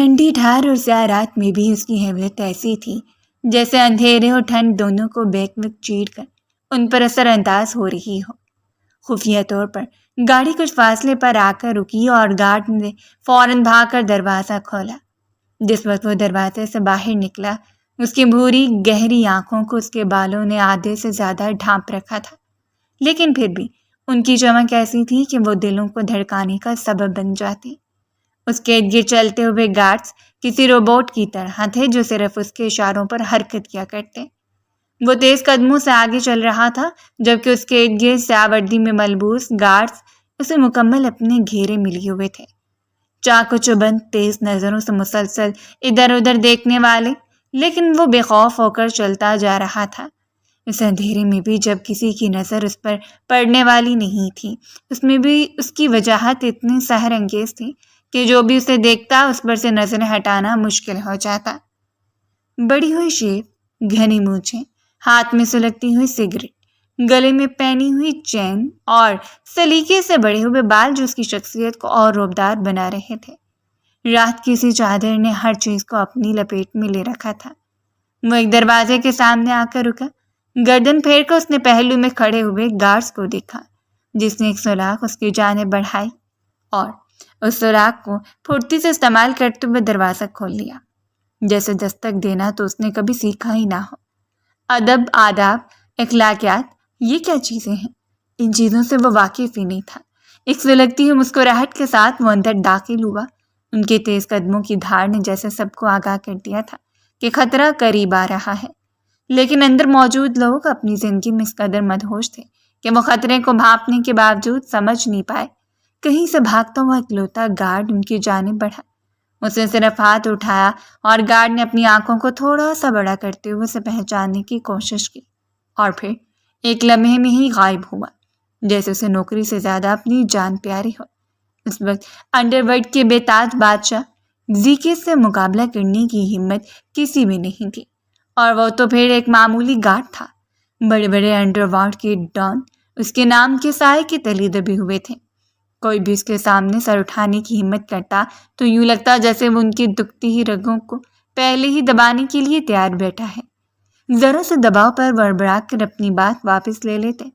ٹھنڈی ٹھار اور سیاہ رات میں بھی اس کی حیبت ایسی تھی جیسے اندھیرے اور ٹھنڈ دونوں کو بیک وقت چیر کر ان پر اثر انداز ہو رہی ہو۔ خفیہ طور پر گاڑی کچھ فاصلے پر آ کر رکی اور گارڈ نے فوراً بھاگ کر دروازہ کھولا۔ جس وقت وہ دروازے سے باہر نکلا، اس کی بھوری گہری آنکھوں کو اس کے بالوں نے آدھے سے زیادہ ڈھانپ رکھا تھا، لیکن پھر بھی ان کی چمک ایسی تھی کہ وہ دلوں کو دھڑکانے کا سبب بن جاتی۔ اس کے ارد گرد چلتے ہوئے گارڈز کسی روبوٹ کی طرح تھے جو صرف اس کے اشاروں پر حرکت کیا کرتے۔ وہ تیز قدموں سے آگے چل رہا تھا جبکہ اس کے ارد گرد سیاہ وردی میں ملبوس گارڈز اسے مکمل اپنے گھیرے میں لیے ہوئے تھے، چاق و چوبند تیز نظروں سے مسلسل ادھر ادھر دیکھنے والے، لیکن وہ بے خوف ہو کر چلتا جا رہا تھا۔ اس اندھیرے میں بھی جب کسی کی نظر اس پر پڑنے والی نہیں تھی، اس میں بھی اس کی وجاہت اتنی سحر انگیز تھی کہ جو بھی اسے دیکھتا اس پر سے نظریں ہٹانا مشکل ہو جاتا۔ بڑی ہوئی شیپ، گھنی مونچھیں، ہاتھ میں سلگتی ہوئی سگریٹ، گلے میں پہنی ہوئی چین اور سلیقے سے بڑے ہوئے بال جو اس کی شخصیت کو اور روبدار بنا رہے تھے۔ رات کی سی چادر نے ہر چیز کو اپنی لپیٹ میں لے رکھا تھا۔ وہ ایک دروازے کے سامنے آ کر رکا۔ گردن پھیر کر اس نے پہلو میں کھڑے ہوئے گارڈز کو دیکھا، جس نے ایک سوراخ اس کی جانب بڑھائی اور اس سوراخ کو پھرتی سے استعمال کرتے ہوئے دروازہ کھول لیا۔ جیسے دستک دینا تو اس نے کبھی سیکھا ہی نہ ہو۔ ادب، آداب، اخلاقیات، یہ کیا چیزیں ہیں؟ ان چیزوں سے وہ واقف ہی نہیں تھا۔ ایک سلگتی ہوئی مسکراہٹ کے ساتھ وہ اندر داخل ہوا۔ ان کے تیز قدموں کی دھاڑ نے جیسے سب کو آگاہ کر دیا تھا کہ خطرہ قریب آ رہا ہے، لیکن اندر موجود لوگ اپنی زندگی میں اس قدر مدہوش تھے کہ وہ خطرے کو بھانپنے کے باوجود سمجھ نہیں پائے۔ کہیں سے بھاگتا ہوا اکلوتا گارڈ ان کی جانب بڑھا۔ اس نے صرف ہاتھ اٹھایا اور گارڈ نے اپنی آنکھوں کو تھوڑا سا بڑا کرتے ہوئے اسے پہچاننے کی کوشش کی، اور پھر ایک لمحے میں ہی غائب ہوا، جیسے اسے نوکری سے زیادہ اپنی جان پیاری ہو۔ اس وقت انڈر ورلڈ کے بے تاج بادشاہ زیکے سے مقابلہ کرنے کی ہمت کسی میں نہیں تھی، اور وہ تو پھر ایک معمولی گارڈ تھا۔ بڑے بڑے انڈر ورلڈ کے ڈان اس کے نام کے سائے کے تلے دبے ہوئے تھے۔ کوئی بھی اس کے سامنے سر اٹھانے کی ہمت کرتا تو یوں لگتا جیسے وہ ان کی دکھتی ہی رگوں کو پہلے ہی دبانے کے لیے تیار بیٹھا ہے۔ ذرا سے دباؤ پر بڑبڑا کر اپنی بات واپس لے لیتے۔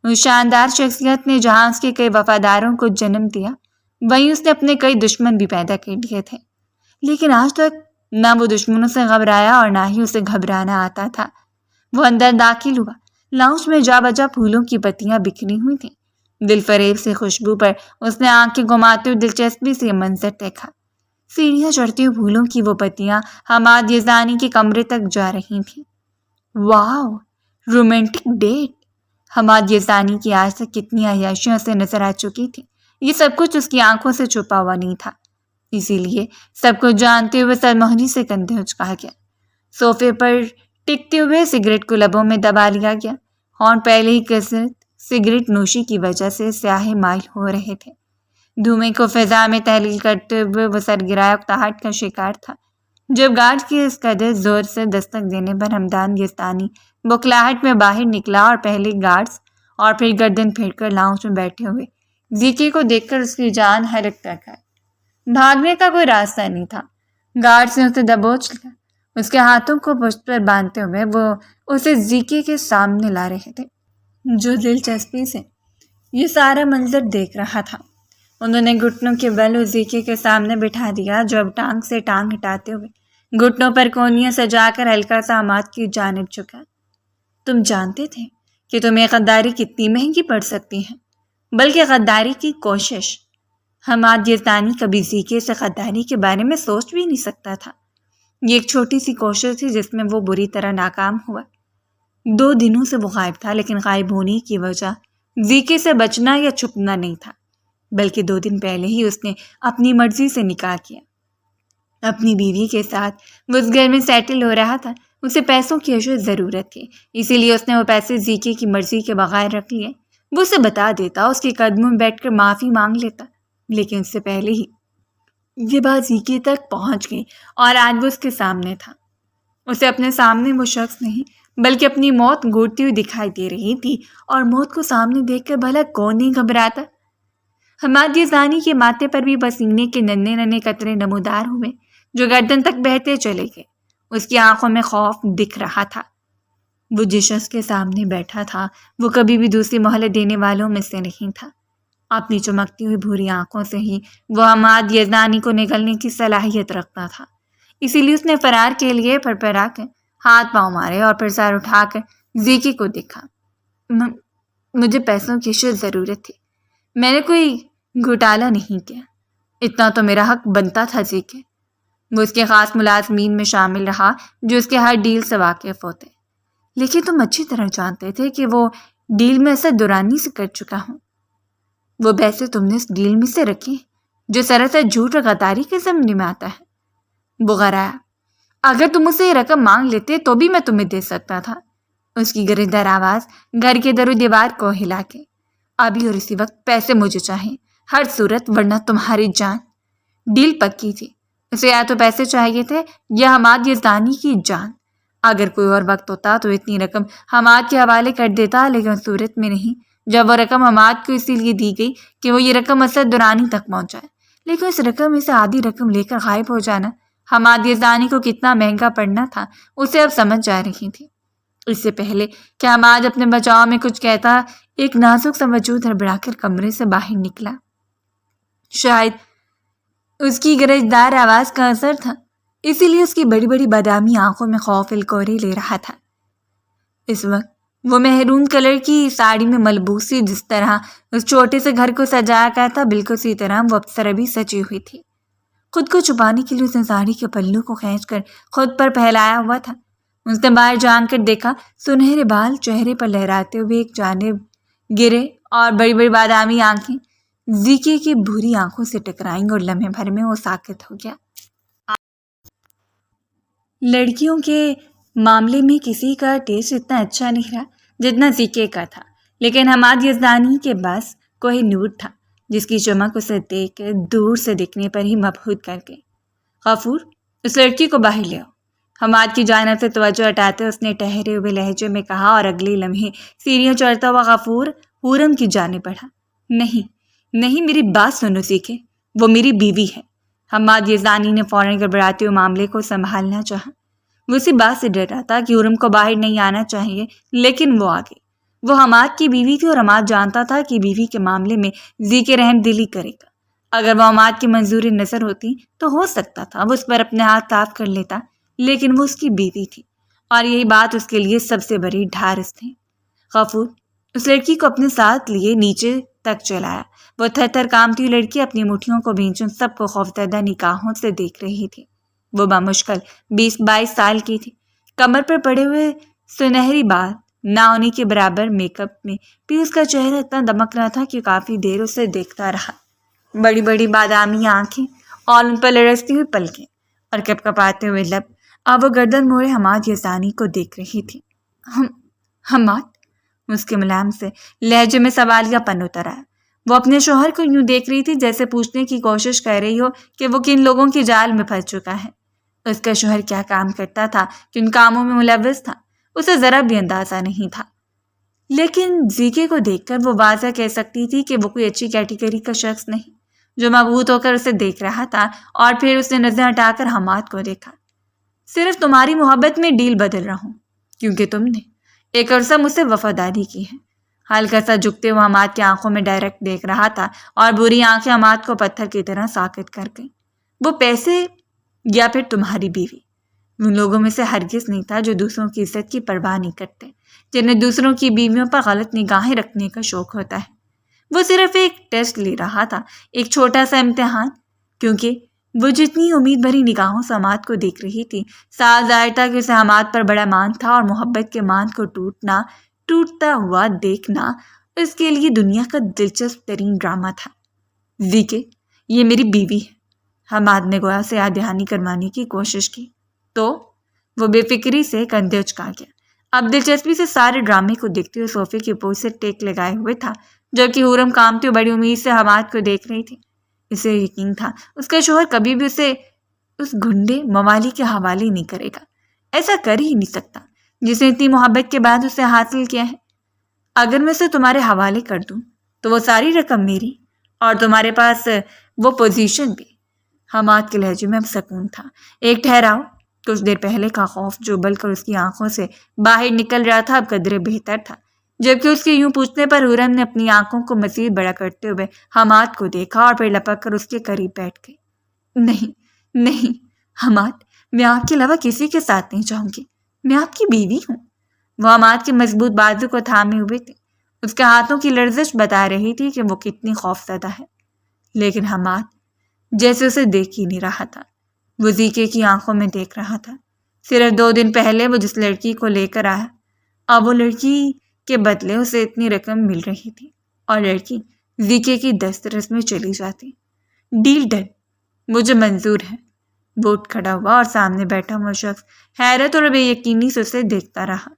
اس شاندار شخصیت نے جہاں اس کے کئی وفاداروں کو جنم دیا، وہیں اس نے اپنے کئی دشمن بھی پیدا کر لیے تھے، لیکن آج تک نہ وہ دشمنوں سے گھبرایا اور نہ ہی اسے گھبرانا آتا تھا۔ وہ اندر داخل ہوا۔ لاؤنج میں جا بجا پھولوں کی پتیاں بکھری ہوئی تھیں۔ دل فریب سے خوشبو پر اس نے آنکھیں گھماتے ہوئے دلچسپی سے یہ منظر دیکھا۔ سیڑھیاں چڑھتی ہوئی پھولوں کی وہ پتیاں حماد یزدانی کے کمرے تک جا رہی تھیں۔ واو، رومانٹک ڈیٹ! حماد یزدانی کی آج تک کتنی عیاشیاں اسے نظر آ چکی تھی، یہ سب کچھ اس کی آنکھوں سے چھپا ہوا نہیں تھا، اسی لیے سب کچھ جانتے ہوئے سرمہری سے کندھے اچکا گیا۔ صوفے پر ٹکتے ہوئے سگریٹ کو لبوں میں دبا لیا گیا۔ ہونٹ پہلے ہی کثرت سگریٹ نوشی کی وجہ سے سیاہے مائل ہو رہے تھے۔ دھوئیں کو فضا میں تحلیل کرتے ہوئے وہ سرگرائے اکتاہٹ کا شکار تھا جب گارڈ کے اس قدر زور سے دستک دینے پر حمدان یزدانی بکھلاہٹ میں باہر نکلا اور پہلے گارڈز اور پھر گردن پھیر کر لاؤنج میں بیٹھے ہوئے زیکے کو دیکھ کر اس کی جان حلق تک آئی۔ بھاگنے کا کوئی راستہ نہیں تھا۔ گارڈز نے اسے دبوچ لیا۔ اس کے ہاتھوں کو پشت پر باندھتے ہوئے وہ اسے زیکے کے سامنے لا رہے تھے، جو دلچسپی سے یہ سارا منظر دیکھ رہا تھا۔ انہوں نے گھٹنوں کے بل اس زیکے کے سامنے بٹھا دیا جو اب ٹانگ سے ٹانگ ہٹاتے ہوئے گھٹنوں پر کونیاں سجا کر ہلکا سا حماد کی جانب جھکا۔ تم جانتے تھے کہ تمہیں غداری کتنی مہنگی پڑ سکتی ہے، بلکہ غداری کی کوشش۔ حماد یزدانی کبھی زیکے سے غداری کے بارے میں سوچ بھی نہیں سکتا تھا۔ یہ ایک چھوٹی سی کوشش تھی جس میں وہ بری طرح ناکام ہوا۔ 2 دنوں سے وہ غائب تھا، لیکن غائب ہونے کی وجہ زیکے سے بچنا یا چھپنا نہیں تھا، بلکہ 2 دن پہلے ہی اس نے اپنی مرضی سے نکاح کیا۔ اپنی بیوی کے ساتھ وہ اس گھر میں سیٹل ہو رہا تھا۔ اسے پیسوں کی اشد ضرورت تھی، اسی لیے اس نے وہ پیسے زیکے کی مرضی کے بغیر رکھ لیے۔ وہ اسے بتا دیتا، اس کے قدموں میں بیٹھ کر معافی مانگ لیتا، لیکن اس سے پہلے ہی یہ بات زیکے تک پہنچ گئی اور آج وہ اس کے سامنے تھا۔ اسے اپنے سامنے وہ شخص نہیں بلکہ اپنی موت گھورتی ہوئی دکھائی دے رہی تھی، اور موت کو سامنے دیکھ کر بھلا کون نہیں گھبراتا۔ حماد یزدانی کے ماتھے پر بھی پسینے کے ننھے ننھے قطرے نمودار ہوئے۔ جو گردن تک بہتے چلے گئے۔ اس کی آنکھوں میں خوف دکھ رہا تھا۔ وہ جس شخص کے سامنے بیٹھا تھا وہ کبھی بھی دوسری مہلت دینے والوں میں سے نہیں تھا۔ اپنی چمکتی ہوئی بھوری آنکھوں سے ہی وہ حماد یزدانی کو نگلنے کی صلاحیت رکھتا تھا۔ اسی لیے اس نے فرار کے لیے پھڑپڑا کر ہاتھ پاؤں مارے اور پھر سر اٹھا کر زیکی کو دیکھا۔ مجھے پیسوں کی ضرورت تھی، میں نے کوئی گھوٹالہ نہیں کیا، اتنا تو میرا حق بنتا تھا زیکی۔ وہ اس کے خاص ملازمین میں شامل رہا جو اس کے ہر ڈیل سے واقف ہوتے، لیکن تم اچھی طرح جانتے تھے کہ وہ ڈیل میں ایسا دورانی سے کر چکا ہوں۔ وہ پیسے تم نے اس ڈیل میں سے رکھے جو سراسر جھوٹ اور غداری کے ضمن میں آتا ہے۔ وہ غرایا، اگر تم اسے یہ رقم مانگ لیتے تو بھی میں تمہیں دے سکتا تھا۔ اس کی گرجدار آواز گھر کے در و دیوار کو ہلا کے، ابھی اور اسی وقت پیسے مجھے چاہیے، ہر صورت، ورنہ تمہاری جان۔ ڈیل پکی تھی، اسے یا تو پیسے چاہیے تھے یا حماد یزدانی کی جان۔ اگر کوئی اور وقت ہوتا تو اتنی رقم حماد کے حوالے کر دیتا، لیکن صورت میں نہیں، جب وہ رقم حماد کو اسی لیے دی گئی کہ وہ یہ رقم اسد دورانی تک پہنچائے، لیکن اس رقم میں سے آدھی رقم لے کر غائب ہو جانا حماد یزدانی کو کتنا مہنگا پڑنا تھا اسے اب سمجھ جا رہی تھی۔ اس سے پہلے کہ حماد اپنے بچاؤ میں کچھ کہتا، ایک نازک سا وجود ہڑبڑا کر کمرے سے باہر نکلا۔ شاید اس کی گرجدار آواز کا اثر تھا، اسی لیے اس کی بڑی بڑی بادامی آنکھوں میں خوف الکورے لے رہا تھا۔ اس وقت وہ مہرون کلر کی ساڑی میں ملبوس تھی، جس طرح اس چھوٹے سے گھر کو سجایا گیا تھا بالکل اسی طرح وہ اپسرا بھی سجی ہوئی تھی۔ خود کو چھپانے کے لیے اس نے ساڑی کے پلو کو کھینچ کر خود پر پھیلایا ہوا تھا۔ اس نے باہر جان کر دیکھا، سنہرے بال چہرے پر لہراتے ہوئے ایک جانب گرے اور بڑی بڑی بادامی آنکھیں زیکی کی بھوری آنکھوں سے ٹکرائیں اور لمحے بھر میں وہ ساکت ہو گیا۔ لڑکیوں کے معاملے میں کسی کا ٹیسٹ اتنا اچھا نہیں رہا جتنا زیکی کا تھا، لیکن حماد یزدانی کے پاس کوئی نور تھا جس کی چمک اسے دیکھ کر دور سے دیکھنے پر ہی مبہوت کر گئی۔ غفور، اس لڑکی کو باہر لے آؤ، حماد کی جانب سے توجہ ہٹاتے اس نے ٹھہرے ہوئے لہجے میں کہا، اور اگلے لمحے سیڑھیاں چڑھتا ہوا غفور حورم کی جانب بڑھا۔ نہیں، میری بات سنو زیکی، وہ میری بیوی ہے۔ حماد یزدانی نے فوراً گڑبڑاتے ہوئے معاملے کو سنبھالنا چاہا۔ وہ اسی بات سے ڈر رہا تھا کہ حورم کو باہر نہیں آنا چاہیے، لیکن وہ آ گئی۔ وہ حماد کی بیوی تھی اور حماد جانتا تھا کہ بیوی کے معاملے میں زیکی رحم دلی کرے گا۔ اگر وہ حماد کی منظور نظر ہوتی تو ہو سکتا تھا وہ اس پر اپنے ہاتھ صاف کر لیتا، لیکن وہ اس کی بیوی تھی اور یہی بات اس کے لیے سب سے بڑی ڈھارس تھی۔ غفور اس لڑکی کو اپنے ساتھ لیے نیچے تک چلایا۔ وہ تھر تھر کانپتی لڑکی اپنی مٹھیوں کو بھینچوں سب کو خوفزدہ نگاہوں سے دیکھ رہی تھی۔ وہ بمشکل 20-22 سال کی تھی۔ کمر پر پڑے ہوئے سنہری بال نہ ہونے کے برابر میک اپ میں بھی اس کا چہرہ اتنا دمک رہا تھا کہ کافی دیر اسے دیکھتا رہا۔ بڑی بڑی بادامی آنکھیں اور ان پر لرزتی ہوئی پلکیں اور کپ کپاتے ہوئے لب، اب وہ گردن موڑے حماد یزدانی کو دیکھ رہی تھی۔ حماد، اس کے ملائم سے لہجے میں سوالیہ پن اتر آیا۔ وہ اپنے شوہر کو یوں دیکھ رہی تھی جیسے پوچھنے کی کوشش کر رہی ہو کہ وہ کن لوگوں کی جال میں پھنس چکا ہے۔ اس کا شوہر کیا کام کرتا تھا، کن کاموں میں ملوث تھا، اسے ذرا بھی اندازہ نہیں تھا، لیکن زیکی کو دیکھ کر وہ واضح کہہ سکتی تھی کہ وہ کوئی اچھی کیٹیگری کا شخص نہیں، جو مبہوت ہو کر اسے دیکھ رہا تھا۔ اور پھر اس نے نظر ہٹا کر حماد کو دیکھا۔ صرف تمہاری محبت میں ڈیل بدل رہا ہوں کیونکہ تم نے ایک عرصہ مجھ سے وفاداری کی ہے۔ ہلکا سا جھکتے ہوئے حماد کی آنکھوں میں ڈائریکٹ دیکھ رہا تھا اور بری آنکھیں حماد کو پتھر کی طرح ساکت کر گئیں۔ وہ پیسے یا پھر تمہاری بیوی ان لوگوں میں سے ہرگز نہیں تھا جو دوسروں کی عزت کی پرواہ نہیں کرتے، جنہیں دوسروں کی بیویوں پر غلط نگاہیں رکھنے کا شوق ہوتا ہے۔ وہ صرف ایک ٹیسٹ لے رہا تھا، ایک چھوٹا سا امتحان، کیونکہ وہ جتنی امید بھری نگاہوں سے حماد کو دیکھ رہی تھی، صاف ظاہر تھا کہ اسے حماد پر بڑا مان تھا اور محبت کے مان کو ٹوٹتا ہوا دیکھنا اس کے لیے دنیا کا دلچسپ ترین ڈرامہ تھا۔ زیکی، یہ میری بیوی ہے، حماد نے گویا سے یاد دہانی کروانے کی کوشش کی۔ تو وہ بے فکری سے کندھے اچکا گیا۔ اب دلچسپی سے سارے ڈرامے کو دیکھتے ہوئے صوفے کے پوچھ سے ٹیک لگائے ہوئے تھا، جبکہ حورم کامتی بڑی امید سے حماد کو دیکھ رہی تھی۔ اسے یقین تھا اس کا شوہر کبھی بھی اسے اس گھنڈے موالی کے حوالے نہیں کرے گا، ایسا کر ہی نہیں سکتا جس نے اتنی محبت کے بعد اسے حاصل کیا ہے۔ اگر میں اسے تمہارے حوالے کر دوں تو وہ ساری رقم میری اور تمہارے پاس وہ پوزیشن بھی۔ حماد کے لہجے میں اب سکون تھا۔ ایک ٹھہراؤ۔ کچھ دیر پہلے کا خوف جو ابل کر اس کی آنکھوں سے باہر نکل رہا تھا اب قدرے بہتر تھا، جبکہ اس کے یوں پوچھنے پر حورم نے اپنی آنکھوں کو مزید بڑا کرتے ہوئے حماد کو دیکھا اور پھر لپک کر اس کے قریب بیٹھ گئی۔ نہیں نہیں حماد، میں آپ کے علاوہ کسی کے ساتھ نہیں جاؤں گی، میں آپ کی بیوی ہوں۔ وہ حماد کے مضبوط بازو کو تھامے ہوئے تھی۔ اس کے ہاتھوں کی لرزش بتا رہی تھی کہ وہ کتنی خوفزدہ ہے، لیکن حماد جیسے اسے دیکھ ہی نہیں رہا تھا، وہ زیکے کی آنکھوں میں دیکھ رہا تھا۔ صرف 2 دن پہلے وہ جس لڑکی کو لے کر آیا، اب وہ لڑکی کے بدلے اسے اتنی رقم مل رہی تھی اور لڑکی زیکے کی دسترس میں چلی جاتی۔ ڈیل ڈن، مجھے منظور ہے۔ وہ اٹھ کھڑا ہوا اور سامنے بیٹھا ہوا شخص حیرت اور بے یقینی سے اسے دیکھتا رہا۔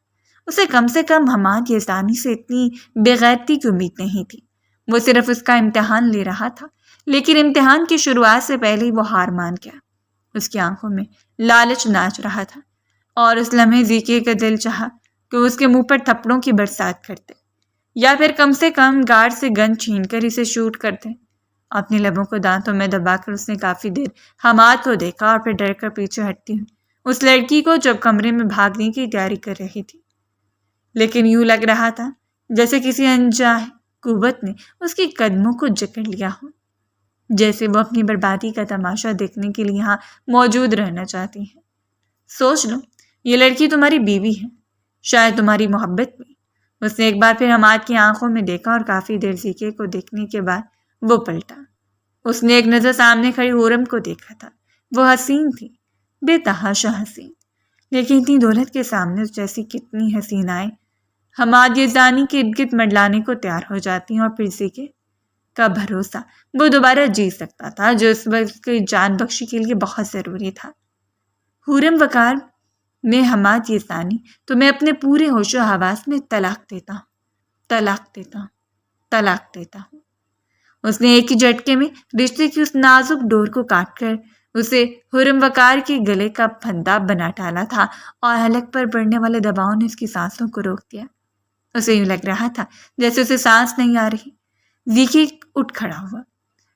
اسے کم سے کم حماد یزدانی سے اتنی بے غیرتی کی امید نہیں تھی۔ وہ صرف اس کا امتحان لے رہا تھا، لیکن امتحان کی شروعات سے پہلے ہی وہ ہار مان گیا۔ اس کی آنکھوں میں لالچ ناچ رہا تھا اور اس لمحے زیکے کا دل چاہا کہ وہ اس کے منہ پر تھپڑوں کی برسات کرتے یا پھر کم سے کم گارڈ سے گن چھین کر اسے شوٹ کرتے۔ اپنے لبوں کو دانتوں میں دبا کر اس نے کافی دیر حماد کو دیکھا اور پھر ڈر کر پیچھے ہٹتی ہوئی اس لڑکی کو جب کمرے میں بھاگنے کی تیاری کر رہی تھی، لیکن یوں لگ رہا تھا جیسے کسی انجانے قوت نے اس کے قدموں کو جکڑ لیا ہو، جیسے وہ اپنی بربادی کا تماشا دیکھنے کے لیے یہاں موجود رہنا چاہتی ہے۔ سوچ لو، یہ لڑکی تمہاری بیوی ہے، شاید تمہاری محبت بھی۔ اس نے ایک بار پھر حماد کی آنکھوں میں دیکھا اور کافی دیر زیکے کو دیکھنے کے بعد وہ پلٹا۔ اس نے ایک نظر سامنے کھڑی حورم کو دیکھا تھا۔ وہ حسین تھی، بے تحاشا حسین، لیکن اتنی دولت کے سامنے اس جیسی کتنی حسینائیں حماد یزدانی کے ارد گرد منڈلانے کو تیار ہو جاتی ہیں، اور پھر زیکے کا بھروسہ وہ دوبارہ جی سکتا تھا جو اس وقت کی جان بخشی کے لیے بہت ضروری تھا۔ حورم وقار، میں حماد یزدانی تمہیں اپنے پورے ہوش و حواس میں طلاق دیتا ہوں، طلاق دیتا ہوں، طلاق دیتا ہوں۔ اس نے ایک ہی جھٹکے میں رشتے کی اس نازک ڈور کو کاٹ کر اسے حرم وقار کے گلے کا پھندا بنا ڈالا تھا، اور حلق پر پڑنے والے دباؤ نے اس کی سانسوں کو روک دیا۔ اسے یوں لگ رہا تھا جیسے اسے سانس نہیں آ رہی۔ زیکے اٹھ کھڑا ہوا،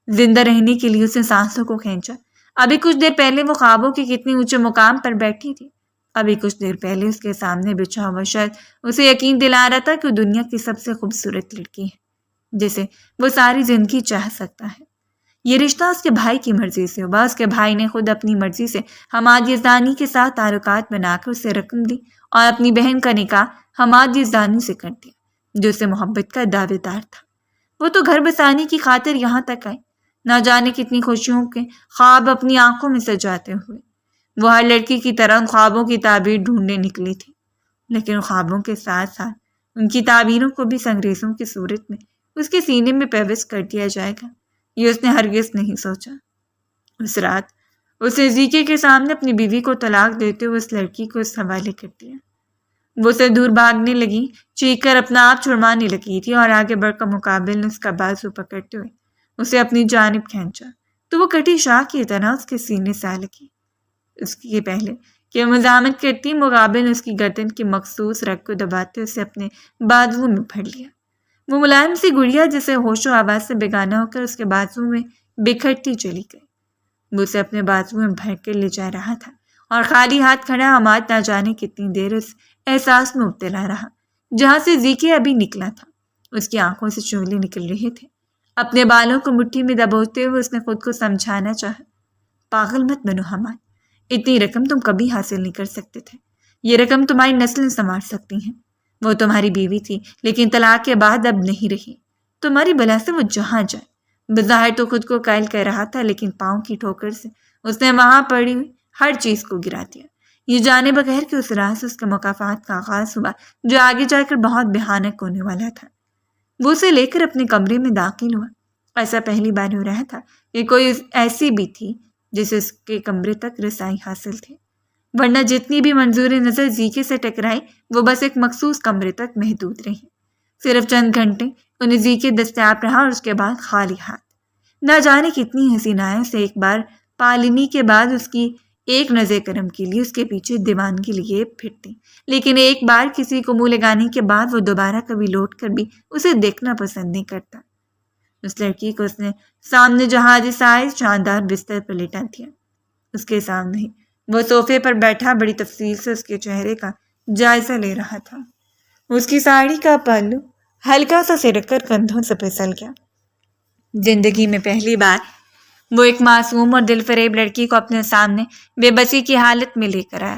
زندہ رہنے کے لیے اسے سانسوں کو کھینچا۔ ابھی کچھ دیر پہلے وہ خوابوں کے کتنے اونچے مقام پر بیٹھی تھی، ابھی کچھ دیر پہلے اس کے سامنے بچھا ہوا شخص اسے یقین دلا رہا تھا کہ وہ دنیا کی سب سے خوبصورت لڑکی ہے جسے وہ ساری زندگی چاہ سکتا ہے۔ یہ رشتہ اس کے بھائی کی مرضی سے ہوا۔ اس کے بھائی نے خود اپنی مرضی سے حماد یزدانی کے ساتھ تعلقات بنا کر اسے رقم دی اور اپنی بہن کا نکاح حماد یزدانی سے کر دیا جو اسے محبت کا دعوے دار تھا۔ وہ تو گھر بسانے کی خاطر یہاں تک آئی، نہ جانے کتنی خوشیوں کے خواب اپنی آنکھوں میں سجاتے ہوئے۔ وہ ہر لڑکی کی طرح خوابوں کی تعبیر ڈھونڈنے نکلی تھی، لیکن خوابوں کے ساتھ ساتھ ان کی تعبیروں کو بھی سنگریزوں کی صورت میں اس کے سینے میں پیوست کر دیا جائے گا، یہ اس نے ہرگز نہیں سوچا۔ اس رات اس نے زیکے کے سامنے اپنی بیوی کو طلاق دیتے ہوئے اس لڑکی کو اس حوالے کر دیا۔ وہ اسے دور بھاگنے لگی، چیخ کر اپنا آپ چھڑوانے لگی تھی، اور آگے بڑھ کر مقابل نے اس کا بازو پکڑتے ہوئے اسے اپنی جانب کھینچا تو وہ کٹی شاہ کی طرح اس کے سینے سے آ لگی۔ اس کے پہلے کہ مزاحمت کرتی، مقابل نے اس کی گردن کی مخصوص رگ کو دباتے اسے اپنے بازو میں پھڑ لیا۔ وہ ملائم سی گڑیا جسے ہوش و آواز سے بیگانہ ہو کر اس کے بازو میں بکھرتی چلی گئی، وہ اسے اپنے بازو میں بھر کر لے جا رہا تھا، اور خالی ہاتھ کھڑا حماد نہ جانے کتنی دیر اس احساس میں مبتلا رہا جہاں سے زیکے ابھی نکلا تھا۔ اس کی آنکھوں سے شعلے نکل رہے تھے۔ اپنے بالوں کو مٹھی میں دبوچتے ہوئے اس نے خود کو سمجھانا چاہا، پاگل مت بنو حماد، اتنی رقم تم کبھی حاصل نہیں کر سکتے تھے، یہ رقم تمہاری نسلیں سنوار سکتی ہیں۔ وہ تمہاری بیوی تھی، لیکن طلاق کے بعد اب نہیں رہی، تمہاری بلا سے وہ جہاں جائے۔ بظاہر تو خود کو قائل کر رہا تھا، لیکن پاؤں کی ٹھوکر سے اس نے وہاں پڑی ہوئی ہر چیز کو گرا دیا، یہ جانے بغیر کہ اس راز سے اس کے مقافات کا آغاز ہوا جو آگے جا کر بہت بھیانک ہونے والا تھا۔ وہ اسے لے کر اپنے کمرے میں داخل ہوا۔ ایسا پہلی بار ہو رہا تھا کہ کوئی ایسی بھی تھی جسے اس کے کمرے تک رسائی حاصل تھی، ورنہ جتنی بھی منظور نظر زیکے سے ٹکرائی وہ بس ایک مخصوص کمرے تک محدود رہی۔ صرف چند گھنٹے انہیں زیکے دستیاب رہا، اور اس کے بعد خالی ہاتھ۔ نہ جانے کتنی حسینائیں سے ایک بار پالنی کے بعد اس کی ایک نظر کرم کے لیے اس کے پیچھے دیوانگی لیے پھرتی، لیکن ایک بار کسی کو منہ لگانے کے بعد وہ دوبارہ کبھی لوٹ کر بھی اسے دیکھنا پسند نہیں کرتا۔ اس لڑکی کو اس نے سامنے جہازی سائز شاندار بستر پر لٹا دیا۔ اس کے سامنے ہی وہ صوفے پر بیٹھا بڑی تفصیل سے اس کے چہرے کا جائزہ لے رہا تھا۔ اس کی ساڑی کا پہلو ہلکا سا سرک کر کندھوں سے پھسل گیا۔ زندگی میں پہلی بار وہ ایک معصوم اور دل فریب لڑکی کو اپنے سامنے بے بسی کی حالت میں لے کر آیا۔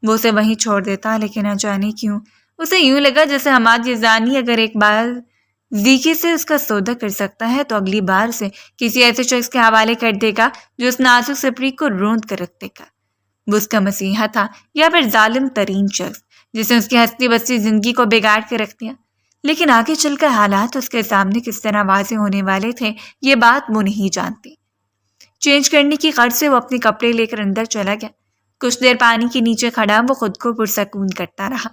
وہ اسے وہیں چھوڑ دیتا، لیکن نہ جانے کیوں اسے یوں لگا جیسے حماد یزدانی اگر ایک بار زیکی سے اس کا سودا کر سکتا ہے تو اگلی بار اسے کسی ایسے شخص کے حوالے کر دے گا جو اس نازک سپری کو روند کر رکھ دے گا۔ وہ اس کا مسیحا تھا یا پھر ظالم ترین شخص جس نے اس کی ہستی بستی زندگی کو بگاڑ کے رکھ دیا۔ لیکن آگے چل کر حالات اس کے سامنے کس طرح واضح ہونے والے تھے یہ بات وہ نہیں جانتی۔ چینج کرنے کی غرض سے وہ اپنے کپڑے لے کر اندر چلا گیا۔ کچھ دیر پانی کے نیچے کھڑا وہ خود کو پرسکون کرتا رہا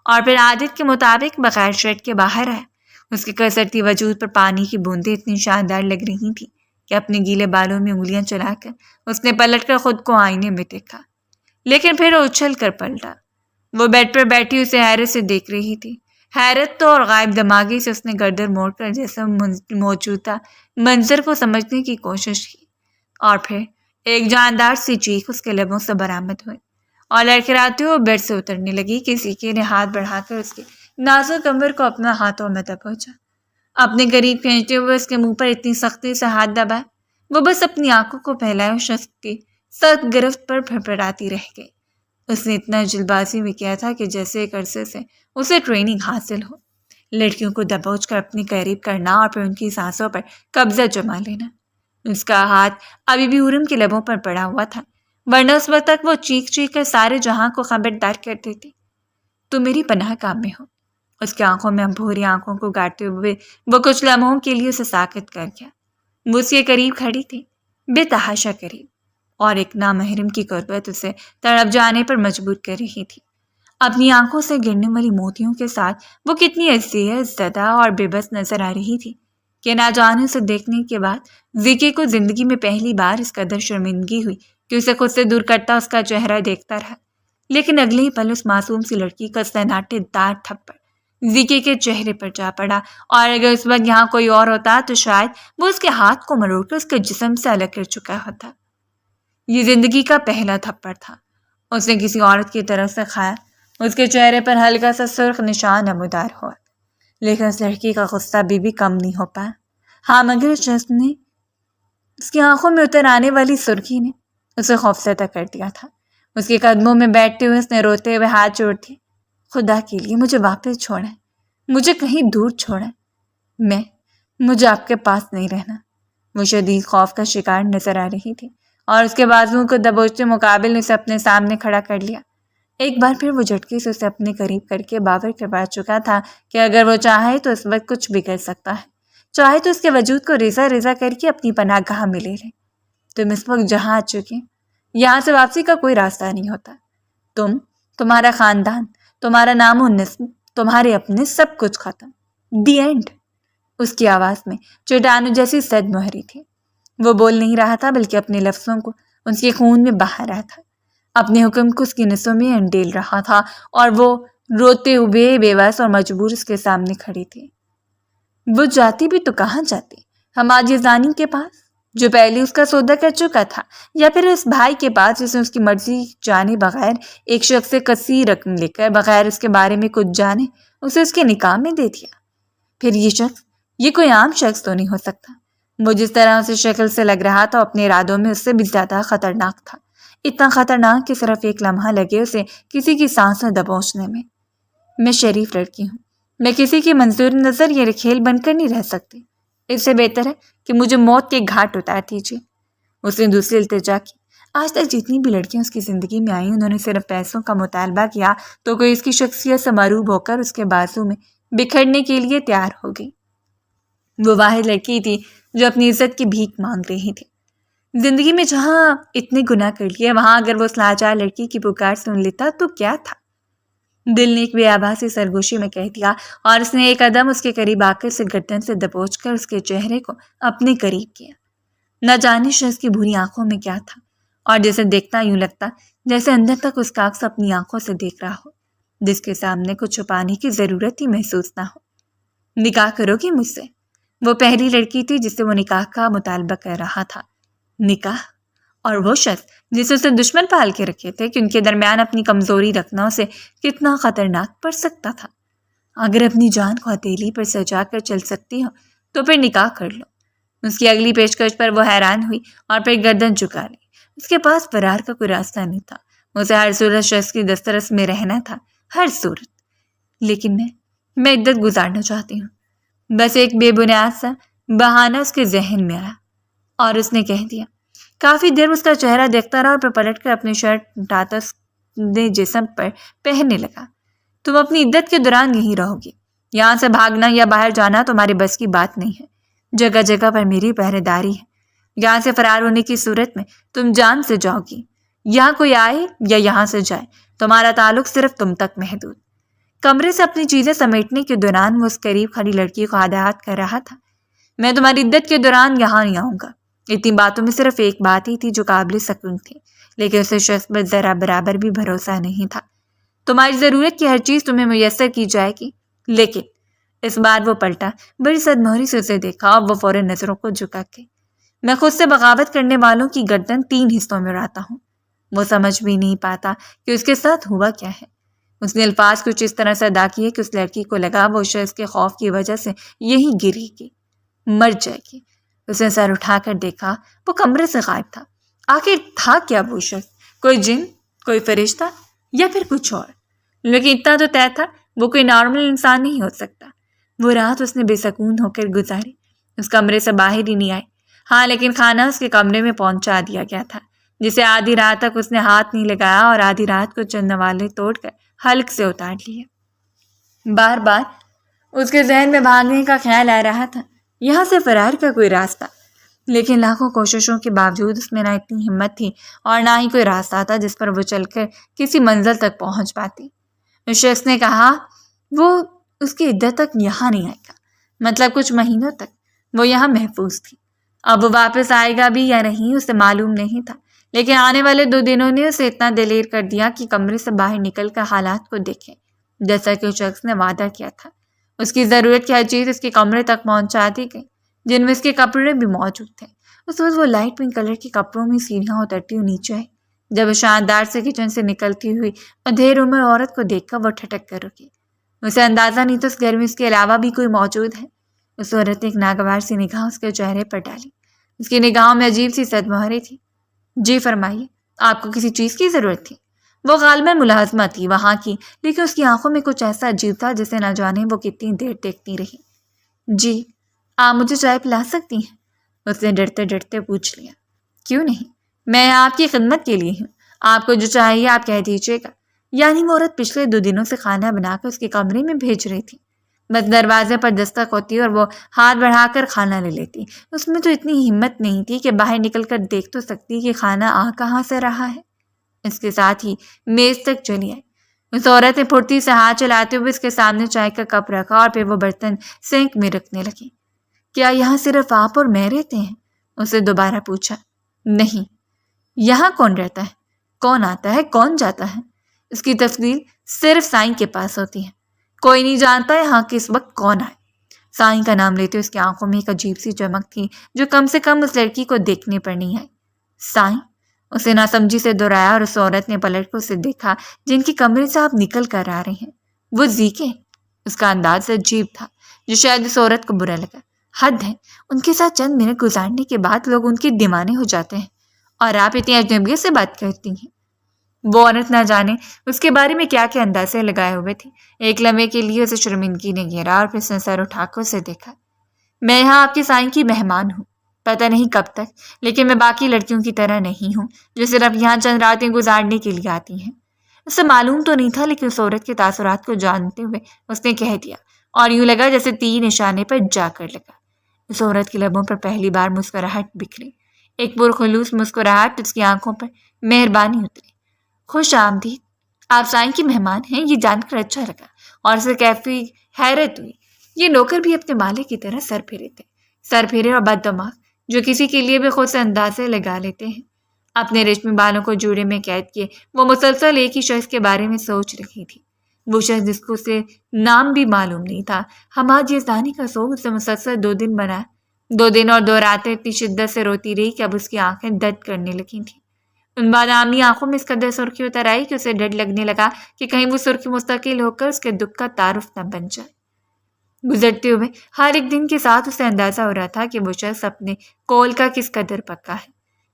اور پھر عادت کے مطابق بغیر شرٹ کے باہر آیا۔ اس کے کسرتی وجود پر پانی کی بوندیں اتنی شاندار لگ رہی تھیں کہ اپنے گیلے بالوں میں انگلیاں چلا کر اس نے پلٹ کر خود کو آئینے میں دیکھا، لیکن پھر وہ اچھل کر پلٹا۔ وہ بیڈ پر بیٹھی اسے حیرت سے دیکھ رہی تھی۔ حیرت تو اور غائب دماغی سے اس نے گردن موڑ کر جیسا موجودہ منظر کو سمجھنے کی کوشش کی، اور پھر ایک جاندار سی چیخ اس کے لبوں سے برآمد ہوئی اور لڑکھڑاتے ہوئے بیڈ سے اترنے لگی۔ کسی کے نے ہاتھ بڑھا کر اس کے نازک کمر کو اپنا ہاتھوں میں دبوچا، اپنے قریب کھینچتے ہوئے اس کے منہ پر اتنی سختی سے ہاتھ دبائے وہ بس اپنی آنکھوں کو پھیلائے اس شخص کی سخت گرفت پر پھڑپڑاتی رہ گئی۔ اس نے اتنا جلد بازی میں کیا تھا کہ جیسے ایک عرصے سے اسے ٹریننگ حاصل ہو، لڑکیوں کو دبوچ کر اپنی قریب کرنا اور پھر ان کی سانسوں پر قبضہ جما لینا۔ اس کا ہاتھ ابھی بھی حرم کے لبوں پر پڑا ہوا تھا، ورنہ اس وقت تک وہ چیخ چیخ کر سارے جہاں کو خبردار کر دیتی۔ تو میری پناہ کام میں ہو۔ اس کی آنکھوں میں بھوری آنکھوں کو گاڑتے ہوئے وہ کچھ لمحوں کے لیے اسے ساکت کر گیا۔ وہ اس کے قریب کھڑی تھی، بے تحاشا قریب، اور ایک نامحرم کی قربت اسے تڑپ جانے پر مجبور کر رہی تھی۔ اپنی آنکھوں سے گرنے والی موتیوں کے ساتھ وہ کتنی اذیت زدہ اور بے بس نظر آ رہی تھی کہ نہ جانے اسے دیکھنے کے بعد زیکی کو زندگی میں پہلی بار اس قدر شرمندگی ہوئی کہ اسے خود سے دور کرتا اس کا چہرہ دیکھتا رہا۔ لیکن اگلے ہی پل اس معصوم سی لڑکی کا سناٹے دار تھپڑ زیکی کے چہرے پر جا پڑا، اور اگر اس وقت یہاں کوئی اور ہوتا تو شاید وہ اس کے ہاتھ کو مروڑ کر اس کے جسم سے الگ کر چکا ہوتا۔ یہ زندگی کا پہلا تھپڑ تھا اس نے کسی عورت کی طرف سے کھایا۔ اس کے چہرے پر ہلکا سا سرخ نشان نمودار ہوا، لیکن اس لڑکی کا غصہ بھی کم نہیں ہو پایا۔ ہاں مگر اس شخص نے اس کی آنکھوں میں اتر آنے والی سرخی نے اسے خوفزدہ کر دیا تھا۔ اس کے قدموں میں بیٹھتے ہوئے اس نے روتے ہوئے ہاتھ جوڑ دیے۔ خدا کے لیے مجھے واپس چھوڑیں، مجھے کہیں دور چھوڑیں، مجھے آپ کے پاس نہیں رہنا۔ وہ شدید خوف کا شکار نظر آ رہی تھی اور اس کے بازوؤں کو دبوچتے مقابل اسے اپنے سامنے کھڑا کر لیا۔ ایک بار پھر وہ جھٹکے سے اسے اپنے قریب کر کے باور کروا چکا تھا کہ اگر وہ چاہے تو اس وقت کچھ بھی کر سکتا ہے، چاہے تو اس کے وجود کو ریزہ ریزہ کر کے اپنی پناہ گاہ میں لے لے۔ تم اس وقت جہاں آ چکے، یہاں سے واپسی کا کوئی راستہ نہیں ہوتا۔ تمہارا خاندان، تمہارا نام و نسب، تمہارے اپنے، سب کچھ ختم۔ The end. اس کی آواز میں چٹانوں جیسی سد مہری تھی۔ وہ بول نہیں رہا تھا بلکہ اپنے لفظوں کو اس کے خون میں بہا رہا تھا، اپنے حکم کو اس کی نسوں میں انڈیل رہا تھا، اور وہ روتے ہوئے بے بس اور مجبور اس کے سامنے کھڑی تھی۔ وہ جاتی بھی تو کہاں جاتی؟ حماد یزدانی کے پاس جو پہلے اس کا سودا کر چکا تھا، یا پھر اس بھائی کے پاس جس نے اس کی مرضی جانے بغیر ایک شخص سے کثیر رقم لے کر بغیر اس کے بارے میں کچھ جانے اسے اس کے نکاح میں دے دیا؟ پھر یہ شخص، یہ کوئی عام شخص تو نہیں ہو سکتا۔ وہ جس طرح اسے شکل سے لگ رہا تھا اپنے ارادوں میں اس سے بھی زیادہ خطرناک تھا، اتنا خطرناک کہ صرف ایک لمحہ لگے اسے کسی کی سانسیں دبوچنے میں۔ میں شریف لڑکی ہوں، میں کسی کی منظور نظر یہ کھیل بن کر نہیں رہ سکتی۔ اس سے بہتر ہے کہ مجھے موت کے گھاٹ اتار دیجیے۔ اس نے دوسری التجا کی۔ آج تک جتنی بھی لڑکیاں اس کی زندگی میں آئیں انہوں نے صرف پیسوں کا مطالبہ کیا تو کوئی اس کی شخصیت سے مروب ہو کر اس کے بازو میں بکھرنے کے لیے تیار ہو گئی۔ وہ واحد لڑکی تھی جو اپنی عزت کی بھیک مانگ رہی تھی۔ زندگی میں جہاں اتنے گناہ کر لیے وہاں اگر وہ اس لاچار لڑکی کی پکار سن لیتا تو کیا تھا؟ دل نے ایک بے آباسی سرگوشی میں کہہ دیا، اور اس نے ایک قدم اس کے قریب آ کر اسے گردن سے دبوچ کر اس کے چہرے کو اپنے قریب کیا۔ نہ جانے شخص کی بری آنکھوں میں کیا تھا، اور جیسے دیکھتا یوں لگتا جیسے اندر تک اس کا عکس اپنی آنکھوں سے دیکھ رہا ہو، جس کے سامنے کچھ چھپانے کی ضرورت ہی محسوس نہ ہو۔ نکاح کرو گی مجھ سے؟ وہ پہلی لڑکی تھی جس سے وہ نکاح کا مطالبہ کر رہا تھا۔ نکاح؟ اور وہ شخص جسے اسے دشمن پال کے رکھے تھے کہ ان کے درمیان اپنی کمزوری رکھنا اسے کتنا خطرناک پڑ سکتا تھا۔ اگر اپنی جان کو ہتھیلی پر سجا کر چل سکتی ہو تو پھر نکاح کر لو۔ اس کی اگلی پیشکش پر وہ حیران ہوئی اور پھر گردن جھکا لی۔ اس کے پاس فرار کا کوئی راستہ نہیں تھا۔ اسے ہر صورت شخص کی دسترس میں رہنا تھا، ہر صورت۔ لیکن میں عدت گزارنا چاہتی ہوں۔ بس ایک بے بنیاد سا بہانہ اس کے ذہن میں آیا اور اس نے کہہ دیا۔ کافی دیر اس کا چہرہ دیکھتا رہا اور پھر پلٹ کر اپنی شرٹ اٹھاتا جسم پر پہننے لگا۔ تم اپنی عدت کے دوران یہیں رہو گی۔ یہاں سے بھاگنا یا باہر جانا تمہارے بس کی بات نہیں ہے۔ جگہ جگہ پر میری پہرے داری ہے۔ یہاں سے فرار ہونے کی صورت میں تم جان سے جاؤ گی۔ یہاں کوئی آئے یا یہاں سے جائے، تمہارا تعلق صرف تم تک محدود۔ کمرے سے اپنی چیزیں سمیٹنے کے دوران وہ اس قریب کھڑی لڑکی کو ہدایت کر رہا تھا۔ میں تمہاری عدت کے دوران یہاں نہیں آؤں گا۔ اتنی باتوں میں صرف ایک بات ہی تھی جو قابل سکون تھی، لیکن اسے شخص پر ذرا برابر بھی بھروسہ نہیں تھا۔ تمہاری ضرورت کی ہر چیز تمہیں میسر کی جائے گی۔ لیکن اس بار وہ پلٹا، بڑی صدموری سے اسے دیکھا اور وہ فوراً نظروں کو جھکا کے، میں خود سے بغاوت کرنے والوں کی گردن 3 حصوں میں اڑاتا ہوں۔ وہ سمجھ بھی نہیں پاتا کہ اس کے ساتھ ہوا کیا ہے۔ اس نے الفاظ کچھ اس طرح سے ادا کیے کہ اس لڑکی کو لگا وہ شخص کے خوف کی وجہ سے یہی گرے گی، مر جائے گی۔ اس نے سر اٹھا کر دیکھا، وہ کمرے سے غائب تھا۔ آخر تھا کیا وہ شخص؟ کوئی جن، کوئی فرشتہ یا پھر کچھ اور؟ لیکن اتنا تو طے تھا وہ کوئی نارمل انسان نہیں ہو سکتا۔ وہ رات اس نے بے سکون ہو کر گزاری، اس کمرے سے باہر ہی نہیں آئی۔ ہاں لیکن کھانا اس کے کمرے میں پہنچا دیا گیا تھا، جسے آدھی رات تک اس نے ہاتھ نہیں لگایا اور آدھی رات کو چند نوالے توڑ کر حلق سے اتار لیے۔ بار بار اس کے ذہن میں بھاگنے کا خیال آ رہا تھا، یہاں سے فرار کا کوئی راستہ، لیکن لاکھوں کوششوں کے باوجود اس میں نہ اتنی ہمت تھی اور نہ ہی کوئی راستہ تھا جس پر وہ چل کر کسی منزل تک پہنچ پاتی۔ اس شخص نے کہا وہ اس کی عدت تک یہاں نہیں آئے گا، مطلب کچھ مہینوں تک وہ یہاں محفوظ تھی۔ اب وہ واپس آئے گا بھی یا نہیں اسے معلوم نہیں تھا، لیکن آنے والے 2 دنوں نے اسے اتنا دلیر کر دیا کہ کمرے سے باہر نکل کر حالات کو دیکھے جیسا کہ اس شخص نے وعدہ کیا تھا۔ اس کی ضرورت کی ہر چیز اس کے کمرے تک پہنچا دی گئی، جن میں اس کے کپڑے بھی موجود تھے۔ اس وقت وہ لائٹ پنک کلر کے کپڑوں میں سیڑھیاں اترتی ہوئی نیچے آئی۔ جب وہ شاندار سے کچن سے نکلتی ہوئی ادھیر عمر عورت کو دیکھ کر وہ ٹھٹک کر رکی۔ اسے اندازہ نہیں تو اس گھر میں اس کے علاوہ بھی کوئی موجود ہے۔ اس عورت نے ایک ناگوار سی نگاہ اس کے چہرے پر ڈالی۔ اس کی نگاہوں میں عجیب سی صدموہری تھی۔ جی فرمائیے، آپ کو کسی چیز کی ضرورت تھی؟ وہ غالباً ملازمہ تھی وہاں کی، لیکن اس کی آنکھوں میں کچھ ایسا عجیب تھا جسے نہ جانے وہ کتنی دیر دیکھتی رہی۔ جی، آپ مجھے چائے پلا سکتی ہیں؟ اس نے ڈرتے ڈرتے پوچھ لیا۔ کیوں نہیں، میں آپ کی خدمت کے لیے ہوں، آپ کو جو چاہیے آپ کہہ دیجیے گا۔ یعنی وہ عورت پچھلے 2 دنوں سے کھانا بنا کر اس کے کمرے میں بھیج رہی تھی۔ بس دروازے پر دستک ہوتی اور وہ ہاتھ بڑھا کر کھانا لے لیتی۔ اس میں تو اتنی ہمت نہیں تھی کہ باہر نکل کر دیکھ تو سکتی کہ کھانا آ کہاں سے رہا ہے۔ اس کے ساتھ ہی میز تک چلی آئی۔ اس عورت نے پھرتی سے ہاتھ چلاتے ہوئے اس کے سامنے چائے کا کپ رکھا اور پھر وہ برتن سینک میں رکھنے لگی۔ کیا یہاں صرف آپ اور میں رہتے ہیں؟ اسے دوبارہ پوچھا۔ نہیں، یہاں کون رہتا ہے، کون آتا ہے، کون جاتا ہے؟ اس کی تفصیل صرف سائیں کے پاس ہوتی ہے، کوئی نہیں جانتا یہاں کس وقت کون آئے۔ سائیں کا نام لیتے اس کی آنکھوں میں ایک عجیب سی چمک تھی جو کم سے کم اس لڑکی کو دیکھنے پر نہیں آئی۔ سائیں؟ اسے ناسمجھی سے دہرایا اور اس عورت نے پلٹ کر اسے دیکھا جن کے کمرے سے آپ نکل کر آ رہے ہیں۔ وہ زیکے؟ اس کا انداز عجیب تھا جو شاید اس عورت کو برا لگا۔ حد ہے، ان کے ساتھ چند منٹ گزارنے کے بعد لوگ ان کے دیوانے ہو جاتے ہیں، اور آپ اتنی اجنبیت سے بات کرتی ہیں۔ وہ عورت نہ جانے اس کے بارے میں کیا کیا اندازے لگائے ہوئے تھی۔ ایک لمحے کے لیے اسے شرمندگی نے گھیرا اور پھر اس نے سر اٹھا کر اسے دیکھا۔ میں یہاں آپ کے سائیں کی مہمان ہوں، پتہ نہیں کب تک، لیکن میں باقی لڑکیوں کی طرح نہیں ہوں جو صرف یہاں چند راتیں گزارنے کے لیے آتی ہیں۔ اسے معلوم تو نہیں تھا، لیکن اس عورت کے تاثرات کو جانتے ہوئے اس نے کہہ دیا، اور یوں لگا جیسے تیر نشانے پر جا کر لگا۔ اس عورت کے لبوں پر پہلی بار مسکراہٹ بکھری، ایک پرخلوص مسکراہٹ، اس کی آنکھوں پر مہربانی اتری۔ خوش آمدید، آپ سائیں کی مہمان ہیں، یہ جان کر اچھا لگا۔ اور اسے کیفی حیرت ہوئی، یہ نوکر بھی اپنے مالک کی طرح سر پھیرے اور بد دماغ جو کسی کے لیے بھی خود سے اندازے لگا لیتے ہیں۔ اپنے ریشمی بالوں کو جوڑے میں قید کیے وہ مسلسل ایک ہی شخص کے بارے میں سوچ رہی تھی۔ وہ شخص جس کو اسے نام بھی معلوم نہیں تھا، حماد یزدانی کا سوگ اسے مسلسل 2 دن بنا۔ 2 دن اور 2 راتیں اتنی شدت سے روتی رہی کہ اب اس کی آنکھیں درد کرنے لگی تھیں۔ ان بادامی آنکھوں میں اس قدر سرخی اتر آئی کہ اسے ڈر لگنے لگا کہ کہیں وہ سرخی مستقل ہو کر اس کے دکھ کا تعارف نہ بن جائے۔ گزرتے ہوئے ہر ایک دن کے ساتھ اسے اندازہ ہو رہا تھا کہ وہ شخص اپنے قول کا کس قدر پکا ہے۔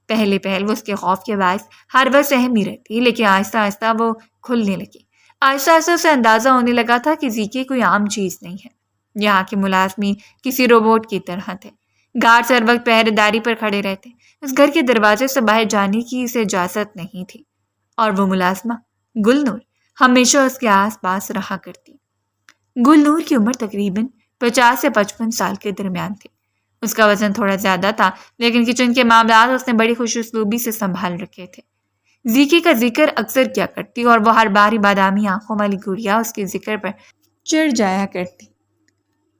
پہلے وہ اس کے خوف کے باعث ہر وقت سہم ہی رہتی، لیکن آہستہ آہستہ وہ کھلنے لگی۔ آہستہ آہستہ اسے اندازہ ہونے لگا تھا کہ زیکی کوئی عام چیز نہیں ہے۔ یہاں کے ملازمین کسی روبوٹ کی طرح تھے۔ گارڈز ہر وقت پہرے داری پر کھڑے رہتے۔ اس گھر کے دروازے سے باہر جانے کی اسے اجازت نہیں تھی، اور وہ ملازمہ گلنور ہمیشہ اس کے آس پاس رہا کرتی۔ گلنور کی عمر تقریباً 50 سے 55 سال کے درمیان تھی۔ اس کا وزن تھوڑا زیادہ تھا، لیکن کچن کے معاملات اس نے بڑی خوش اسلوبی سے سنبھال رکھے تھے۔ زیکی کا ذکر اکثر کیا کرتی اور وہ ہر بار بادامی آنکھوں والی گڑیا اس کے ذکر پر چڑھ جایا کرتی۔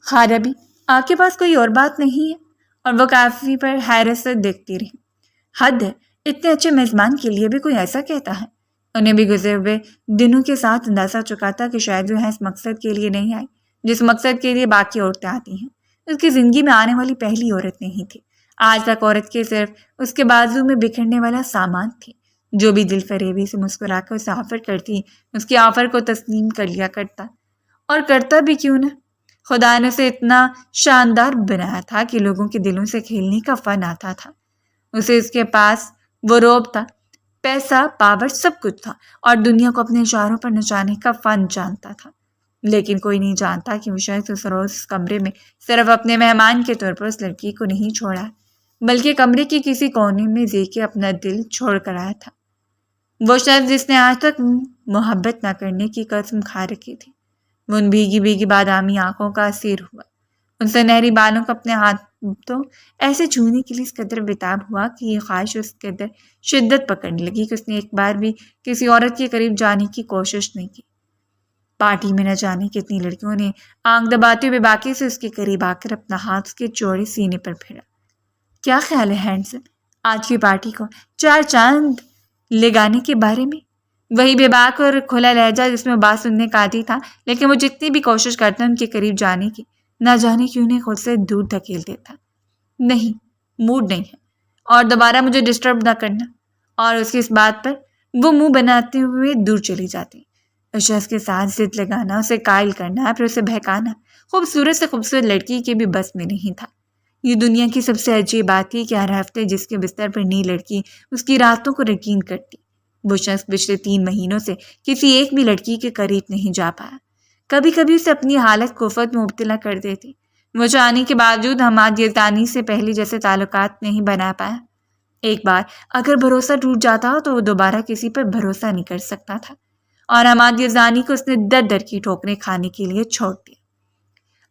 خاربی، آپ کے پاس کوئی اور بات نہیں ہے؟ اور وہ کافی پر حیرت سے دیکھتی رہی۔ حد ہے، اتنے اچھے میزبان کے لیے بھی کوئی ایسا کہتا ہے۔ انہیں بھی گزرے ہوئے دنوں کے ساتھ اندازہ چکا تھا کہ شاید وہ اس مقصد کے لیے نہیں آئی جس مقصد کے لیے باقی عورتیں آتی ہیں۔ اس کی زندگی میں آنے والی پہلی عورت نہیں تھی۔ آج تک عورت کے صرف اس کے بازو میں بکھرنے والا سامان تھی۔ جو بھی دل فریبی سے مسکرا کر اسے آفر کرتی، اس کی آفر کو تسلیم کر لیا کرتا، اور کرتا بھی کیوں نہ۔ خدا نے اسے اتنا شاندار بنایا تھا کہ لوگوں کے دلوں سے کھیلنے کا فن آتا تھا۔ اسے اس کے پاس وہ روب تھا، پیسہ، پاور، سب کچھ تھا، اور دنیا کو اپنے اشاروں پر نچانے کا فن جانتا تھا۔ لیکن کوئی نہیں جانتا کہ وہ شاید اس روز اس کمرے میں صرف اپنے مہمان کے طور پر اس لڑکی کو نہیں چھوڑا، بلکہ کمرے کی کسی کونے میں زیکی اپنا دل چھوڑ کر آیا تھا۔ وہ شخص جس نے آج تک محبت نہ کرنے کی قسم کھا رکھی تھی، وہ ان بھیگی بھیگی بادامی آنکھوں کا اسیر ہوا۔ ان سنہری بالوں کو اپنے ہاتھوں ایسے چھونے کے لیے اس قدر بےتاب ہوا کہ یہ خواہش اس قدر شدت پکڑنے لگی کہ اس نے ایک بار بھی کسی عورت کے قریب جانے کی کوشش نہیں کی۔ پارٹی میں نہ جانے کتنی لڑکیوں نے آنکھ دباتے ہوئے باقی سے اس کے قریب آ کر اپنا ہاتھ اس کے چوڑے سینے پر پھیرا۔ کیا خیال ہے ہینڈسم، آج کی پارٹی کو 4 چاند لگانے کے بارے میں؟ وہی بے باک اور کھلا لہجہ جس میں بات سننے کا عادی تھا، لیکن وہ جتنی بھی کوشش کرتا ان کے قریب جانے کی، نہ جانے کیوں انہیں خود سے دور دھکیل دیتا۔ نہیں، موڈ نہیں ہے، اور دوبارہ مجھے ڈسٹرب نہ کرنا۔ اور اس کی اس بات پر وہ منہ بناتے ہوئے دور چلی جاتی۔ اس شخص کے ساتھ ضد لگانا، اسے قائل کرنا، پھر اسے بہکانا خوبصورت سے خوبصورت لڑکی کے بھی بس میں نہیں تھا۔ یہ دنیا کی سب سے عجیب بات تھی کہ ہر ہفتے جس کے بستر پر نئی لڑکی اس کی راتوں کو رنگین کرتی، وہ شخص پچھلے 3 مہینوں سے کسی ایک بھی لڑکی کے قریب نہیں جا پایا۔ کبھی کبھی اسے اپنی حالت کوفت میں مبتلا کر دیتی۔ وہ چاہنے کے باوجود حماد یزدانی سے پہلے جیسے تعلقات نہیں بنا پایا۔ ایک بار اگر بھروسہ ٹوٹ جاتا تو وہ دوبارہ کسی پر بھروسہ نہیں کر سکتا تھا، اور حماد یزدانی کو اس نے در در کی ٹھوکریں کھانے کے لیے چھوڑ دیا۔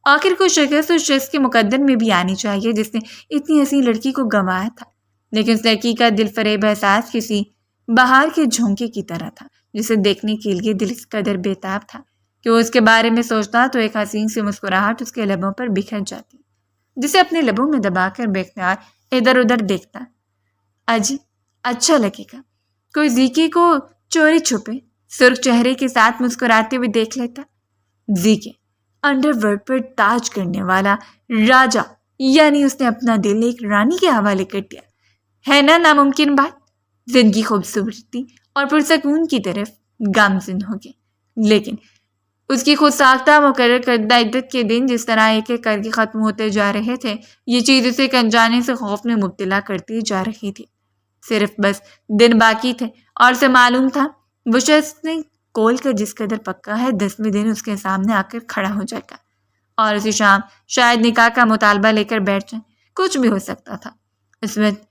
آخر کو شکست اس شخص کے مقدر میں بھی آنی چاہیے جس نے اتنی حسین لڑکی کو گنوایا تھا، لیکن اس لڑکی کا دل فریب احساس کسی بہار کے جھونکے کی طرح تھا جسے دیکھنے کے لیے دل اس قدر بےتاب تھا کہ وہ اس کے بارے میں سوچتا تو ایک حسین سی مسکراہٹ اس کے لبوں پر بکھر جاتی، جسے اپنے لبوں میں دبا کر بے اختیار ادھر ادھر دیکھتا۔ اجی اچھا لگے گا کوئی زیکی کو چوری چھپے سرخ چہرے کے ساتھ مسکراتے ہوئے دیکھ لیتا۔ زیکی انڈر ورلڈ پر تاج کرنے والا راجا، یعنی اس نے اپنا دل ایک رانی کے حوالے کر دیا ہے نا؟ ناممکن بات۔ زندگی خوبصورتی اور پرسکون کی طرف گامزن ہو گئی، لیکن اس کی خود ساختہ مقرر کردہ عدت کے دن جس طرح ایک ایک کر کے ختم ہوتے جا رہے تھے، یہ چیز اسے انجانے سے خوف میں مبتلا کرتی جا رہی تھی۔ صرف بس دن باقی تھے اور اسے معلوم تھا وہ شخص نے کول کا جس قدر پکا ہے 10ویں دن اس کے سامنے آ کر کھڑا ہو جائے گا، اور اسی شام شاید نکاح کا مطالبہ لے کر بیٹھ جائے۔ کچھ بھی ہو سکتا تھا۔ اس وقت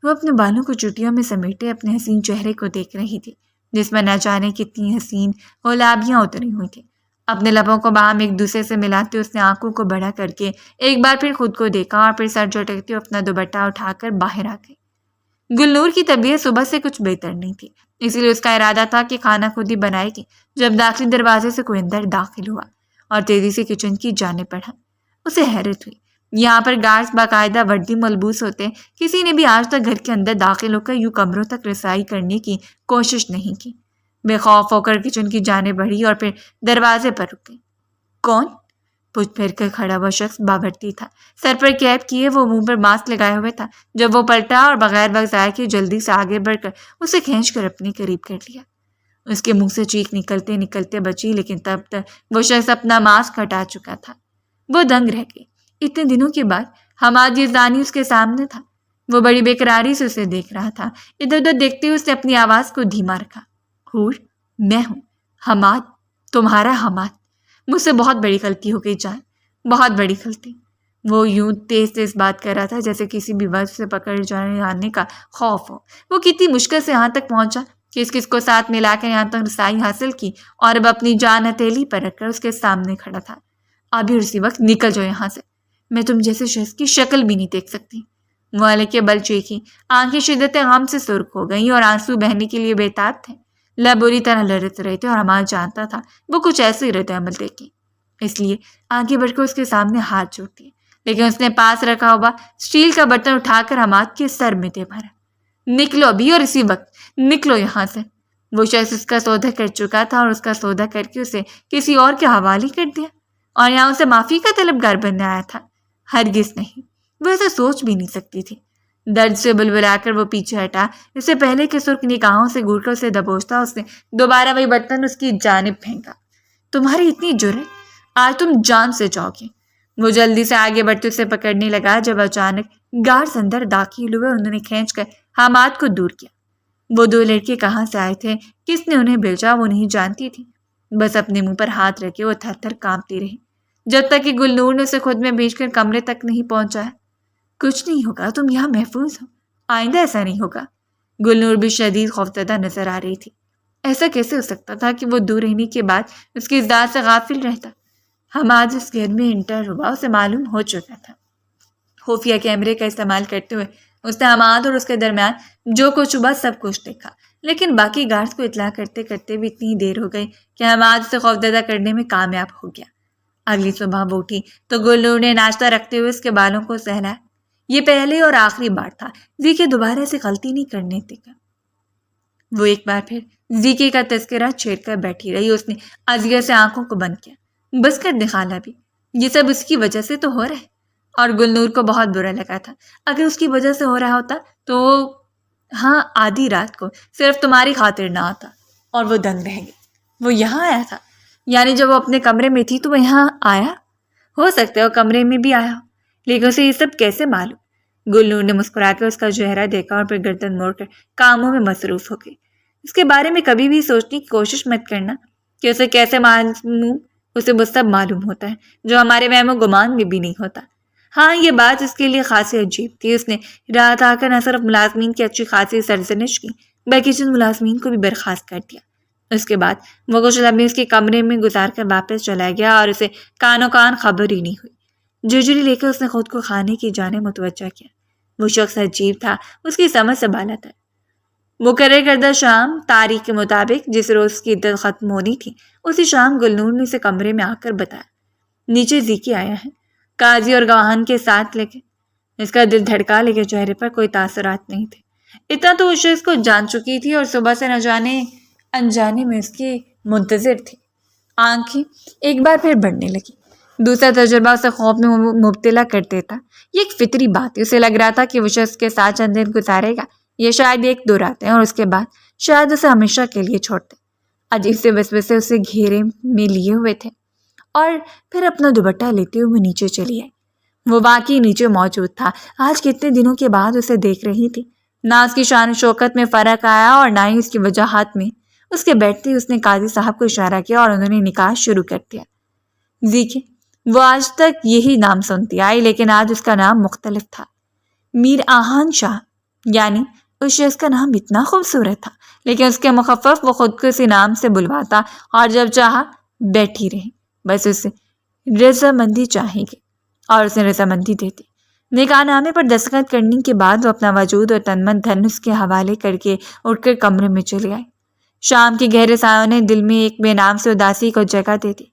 وہ اپنے بالوں کو چٹیوں میں سمیٹے اپنے حسین چہرے کو دیکھ رہی تھی جس میں نہ جانے کتنی حسین گلابیاں اتری ہوئی تھیں۔ اپنے لبوں کو باہم ایک دوسرے سے ملاتے اس نے آنکھوں کو بڑا کر کے ایک بار پھر خود کو دیکھا، اور پھر سر جھٹکتے اپنا دوپٹہ اٹھا کر باہر آ گئی۔ گلنور کی طبیعت صبح سے کچھ بہتر نہیں تھی، اسی لیے اس کا ارادہ تھا کہ کھانا خود ہی بنائے گی جب داخلی دروازے سے کوئی اندر داخل ہوا اور تیزی سے کچن کی جانب بڑھا۔ اسے حیرت ہوئی، یہاں پر گارڈز باقاعدہ وردی ملبوس ہوتے، کسی نے بھی آج تک گھر کے اندر داخل ہو کر یوں کمروں تک رسائی کرنے کی کوشش نہیں کی۔ بے خوف ہو کر کچن کی جانب بڑھی اور پھر دروازے پر رک گئی۔ کون؟ پچھ پھر کر کھڑا وہ شخص بابرتی تھا، سر پر کیپ کیے، وہ منہ پر ماسک لگائے ہوئے تھا۔ جب وہ پلٹا اور بغیر وقت ضائع کیے جلدی سے آگے بڑھ کر اسے کھینچ کر اپنے قریب کر لیا۔ اس کے منہ سے چیخ نکلتے نکلتے بچی، لیکن تب تک وہ شخص اپنا ماسک ہٹا چکا تھا۔ وہ دنگ رہ گئی۔ اتنے دنوں کے بعد حماد یزدانی اس کے سامنے تھا۔ وہ بڑی بے قراری سے اسے دیکھ رہا تھا۔ ادھر ادھر دیکھتے ہوئے اس نے اپنی آواز کو دھیما رکھا۔ حور، میں ہوں حماد، تمہارا حماد۔ مجھ سے بہت بڑی غلطی ہو گئی جان، بہت بڑی غلطی۔ وہ یوں تیز تیز بات کر رہا تھا جیسے کسی بھی وجہ سے پکڑ جانے کا خوف ہو۔ وہ کتنی مشکل سے یہاں تک پہنچا، کس کو ساتھ ملا کر یہاں تک رسائی حاصل کی، اور اب اپنی جان ہتھیلی پر رکھ کر اس کے سامنے کھڑا تھا۔ ابھی اسی وقت نکل جاؤ یہاں سے، میں تم جیسے شخص کی شکل بھی نہیں دیکھ سکتی۔ وہ علی کے بل چیخی، آنکھیں شدت غم سے سرخ ہو گئیں اور آنسو بہنے کے لیے بےتاب تھے۔ لب بری طرح لرز رہے تھے اور حماد جانتا تھا وہ کچھ ایسے ہی رد عمل دیکھے، اس لیے آگے بڑھ کر اس کے سامنے ہاتھ جوڑ دیے، لیکن اس نے پاس رکھا ہوا اسٹیل کا برتن اٹھا کر حماد کے سر میں دے مارا۔ نکلو ابھی اور اسی وقت، نکلو یہاں سے۔ وہ شخص اس کا سودا کر چکا تھا اور اس کا سودا کر کے اسے کسی اور کے حوالے کر دیا، اور یہاں اسے معافی کا طلبگار بننے آیا تھا؟ ہرگز نہیں، وہ ایسا سوچ بھی نہیں سکتی تھی۔ درد سے بلبلا کر وہ پیچھے ہٹا، اس سے پہلے کہ سرخ نگاہوں سے گھور کر اسے دبوچتا اس نے دوبارہ وہی برتن اس کی جانب پھینکا۔ تمہاری اتنی جرأت، آج تم جان سے جاؤ گے۔ وہ جلدی سے آگے بڑھتے اسے پکڑنے لگا جب اچانک گارڈز اندر داخل ہوئے اور انہوں نے کھینچ کر حماد کو دور کیا۔ وہ دو لڑکے کہاں سے آئے تھے، کس نے انہیں بھیجا، وہ نہیں جانتی تھی۔ بس اپنے منہ پر ہاتھ رکھے وہ تھر تھر کانپتی رہی جب تک کہ گلنور نے اسے خود میں بھیج کر کمرے تک نہیں پہنچایا۔ کچھ نہیں ہوگا، تم یہاں محفوظ ہو، آئندہ ایسا نہیں ہوگا۔ گلنور بھی شدید خوفزدہ نظر آ رہی تھی۔ ایسا کیسے ہو سکتا تھا کہ وہ دور رہنے کے بعد اس کی ذات سے غافل رہتا؟ حماد اس گھر میں انٹر ہوا، اسے معلوم ہو چکا تھا۔ خفیہ کیمرے کا استعمال کرتے ہوئے اس نے حماد اور اس کے درمیان جو کچھ ہوا سب کچھ دیکھا، لیکن باقی گارڈز کو اطلاع کرتے کرتے بھی اتنی دیر ہو گئی کہ حماد اسے خوفزدہ کرنے میں کامیاب ہو گیا۔ اگلی صبح وہ اٹھی تو گلنور نے ناشتہ رکھتے ہوئے اس کے بالوں کو سہلایا۔ یہ پہلے اور آخری بار تھا، زیکے دوبارہ ایسی غلطی نہیں کرنے دے گا۔ وہ ایک بار پھر زیکے کا تذکرہ چھیڑ کر بیٹھی رہی۔ اس نے اذیت سے آنکھوں کو بند کیا۔ بس کر دے خالہ بھی، یہ سب اس کی وجہ سے تو ہو رہا ہے۔ اور گلنور کو بہت برا لگا تھا۔ اگر اس کی وجہ سے ہو رہا ہوتا تو ہاں آدھی رات کو صرف تمہاری خاطر نہ آتا۔ اور وہ دنگ رہ گئی۔ وہ یہاں آیا تھا، یعنی جب وہ اپنے کمرے میں تھی تو وہ یہاں آیا؟ ہو سکتا ہے وہ کمرے میں بھی آیا ہو، لیکن اسے یہ سب کیسے معلوم؟ گلنور نے مسکرا کر اس کا چہرہ دیکھا اور پھر گردن موڑ کر کاموں میں مصروف ہو گئی۔ اس کے بارے میں کبھی بھی سوچنے کی کوشش مت کرنا کہ اسے کیسے معلوم، اسے وہ سب معلوم ہوتا ہے جو ہمارے وہم و گمان میں بھی نہیں ہوتا۔ ہاں یہ بات اس کے لیے خاصی عجیب تھی۔ اس نے رات آ کر نہ صرف ملازمین کی اچھی خاصی سرزنش کی بلکہ چند ملازمین کو بھی برخاست کر دیا۔ اس کے بعد وہ کچھ لمحے اس کے کمرے میں گزار کر واپس چلا گیا اور اسے کانوں کان خبر ہی نہیں ہوئی۔ جھجھری لے کر اس نے خود کو خانے کی جانب متوجہ کیا۔ وہ شخص عجیب تھا، اس کی سمجھ سے بالا تھا۔ مقرر کردہ شام تاریخ کے مطابق جس روز کی عدت ختم ہونی تھی اسی شام گلنور نے اسے کمرے میں آ کر بتایا، نیچے زیکے آیا ہے، قاضی اور گواہان کے ساتھ لے کے۔ اس کا دل دھڑکا، لیکن چہرے پر کوئی تاثرات نہیں تھے۔ اتنا تو اس شخص کو جان چکی تھی اور صبح سے نہ جانے انجانے میں اس کی منتظر تھی۔ آنکھیں ایک بار پھر بڑھنے لگی۔ دوسرا تجربہ اسے خوف میں مبتلا کر دیتا۔ یہ ایک فطری بات ہے، اسے لگ رہا تھا کہ وہ شخص کے ساتھ چند دن گزارے گا، یہ شاید ایک دو راتیں، اور اس کے بعد شاید اسے ہمیشہ کے لیے چھوڑ دے۔ عجیب سے وسوسے اسے گھیرے میں لیے ہوئے تھے، اور پھر اپنا دوپٹہ لیتے ہوئے نیچے چلی آئی۔ وہ واقعی نیچے موجود تھا۔ آج کتنے دنوں کے بعد اسے دیکھ رہی تھی۔ نہ اس کی شان و شوکت میں فرق آیا اور نہ ہی اس کی وجاہت میں۔ اس کے بیٹھتے ہی اس نے قاضی صاحب کو اشارہ کیا اور انہوں نے نکاح شروع کر دیا۔ زیکے، وہ آج تک یہی نام سنتی آئی، لیکن آج اس کا نام مختلف تھا۔ میر آہان شاہ، یعنی اس شخص کا نام اتنا خوبصورت تھا، لیکن اس کے مخفف وہ خود کو اسی نام سے بلواتا اور جب چاہا بیٹھی رہی۔ بس اسے رضامندی چاہیے گی اور اس نے رضامندی دے دی۔ نکاح نامے پر دستخط کرنے کے بعد وہ اپنا وجود اور تن من دھن اس کے حوالے کر کے اٹھ کر کمرے میں چلی آئی۔ شام کے گہرے سایوں نے دل میں ایک بے نام سے اداسی کو جگہ دے دی۔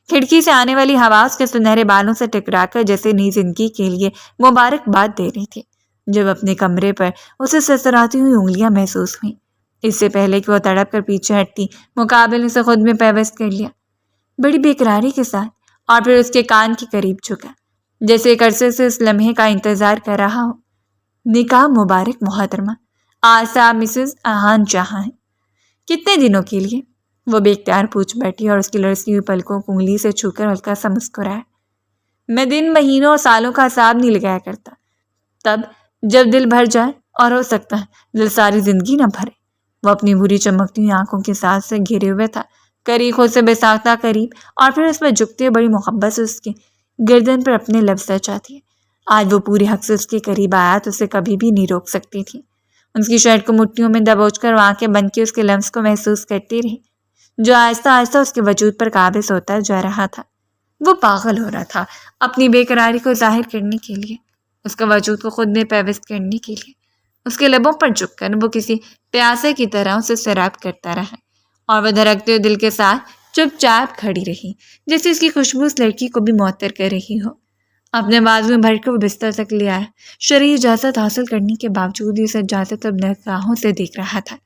کھڑکی سے آنے والی ہوا اس کے سنہرے بالوں سے ٹکرا کر جیسے نئی زندگی کے لیے مبارکباد دے رہی تھی۔ جب اپنے کمرے پر اسے سرسراتی ہوئی انگلیاں محسوس ہوئیں اس سے پہلے کہ وہ تڑپ کر پیچھے ہٹتی، مقابل اسے خود میں پیوست کر لیا بڑی بےقراری کے ساتھ، اور پھر اس کے کان کے قریب جھکا، جیسے ایک عرصے سے اس لمحے کا انتظار کر رہا ہو۔ نکاح مبارک محترمہ، آج سے آپ مسز احان جہاں ہیں۔ کتنے دنوں کے لیے؟ وہ بے اختیار پوچھ بیٹھی اور اس کی لرزتی ہوئی پلکوں کو انگلی سے چھو کر ہلکا سا مسکرایا۔ میں دن، مہینوں اور سالوں کا حساب نہیں لگایا کرتا، تب جب دل بھر جائے، اور ہو سکتا ہے دل ساری زندگی نہ بھرے۔ وہ اپنی بری چمکتی ہوئی آنکھوں کے ساتھ سے گھرے ہوئے تھا، قریب خود سے بے ساختہ قریب، اور پھر اس پر جھکتے ہوئے بڑی محبت سے اس کی گردن پر اپنے لب سجاتی ہے۔ آج وہ پورے حق سے اس کے قریب آیا تو اسے کبھی بھی نہیں روک سکتی تھی۔ اس کی شرٹ کو مٹھیوں میں دبوچ کر وہ آنکھیں بند کے اس کے لمس کو محسوس کرتی رہی، جو آہستہ آہستہ اس کے وجود پر قابض ہوتا جا رہا تھا۔ وہ پاگل ہو رہا تھا اپنی بے قراری کو ظاہر کرنے کے لیے، اس کا وجود کو خود میں پیوست کرنے کے لیے۔ اس کے لبوں پر جھک کر وہ کسی پیاسے کی طرح اسے سیراب کرتا رہا، اور وہ دھڑکتے ہوئے دل کے ساتھ چپ چاپ کھڑی رہی، جیسے اس کی خوشبو اس لڑکی کو بھی معطر کر رہی ہو۔ اپنے بازو میں بھر کر وہ بستر تک لے آیا۔ شرعی اجازت حاصل کرنے کے باوجود بھی اسے اجازت اب نگاہوں سے دیکھ رہا تھا۔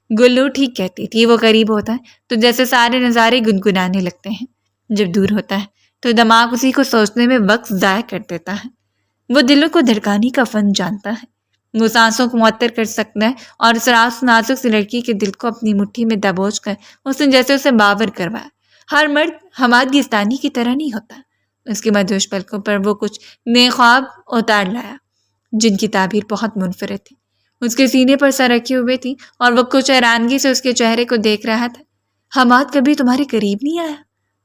گلو ٹھیک کہتی تھی، وہ قریب ہوتا ہے تو جیسے سارے نظارے گنگنانے لگتے ہیں، جب دور ہوتا ہے تو دماغ اسی کو سوچنے میں وقت ضائع کر دیتا ہے۔ وہ دلوں کو دھڑکانے کا فن جانتا ہے، وہ سانسوں کو معطر کر سکتا ہے، اور اس راز نازک سی لڑکی کے دل کو اپنی مٹھی میں دبوچ کر اس نے جیسے اسے باور کروایا۔ ہر مرد حماد گستانی کی طرح نہیں ہوتا۔ اس کی مدہوش پلکوں پر وہ کچھ نئے خواب اتار لایا، جن کی تعبیر بہت منفرد تھی۔ اس کے سینے پر سر رکھے ہوئے تھی، اور وہ کچھ حیرانگی سے اس کے چہرے کو دیکھ رہا تھا۔ حماد کبھی تمہارے قریب نہیں آیا؟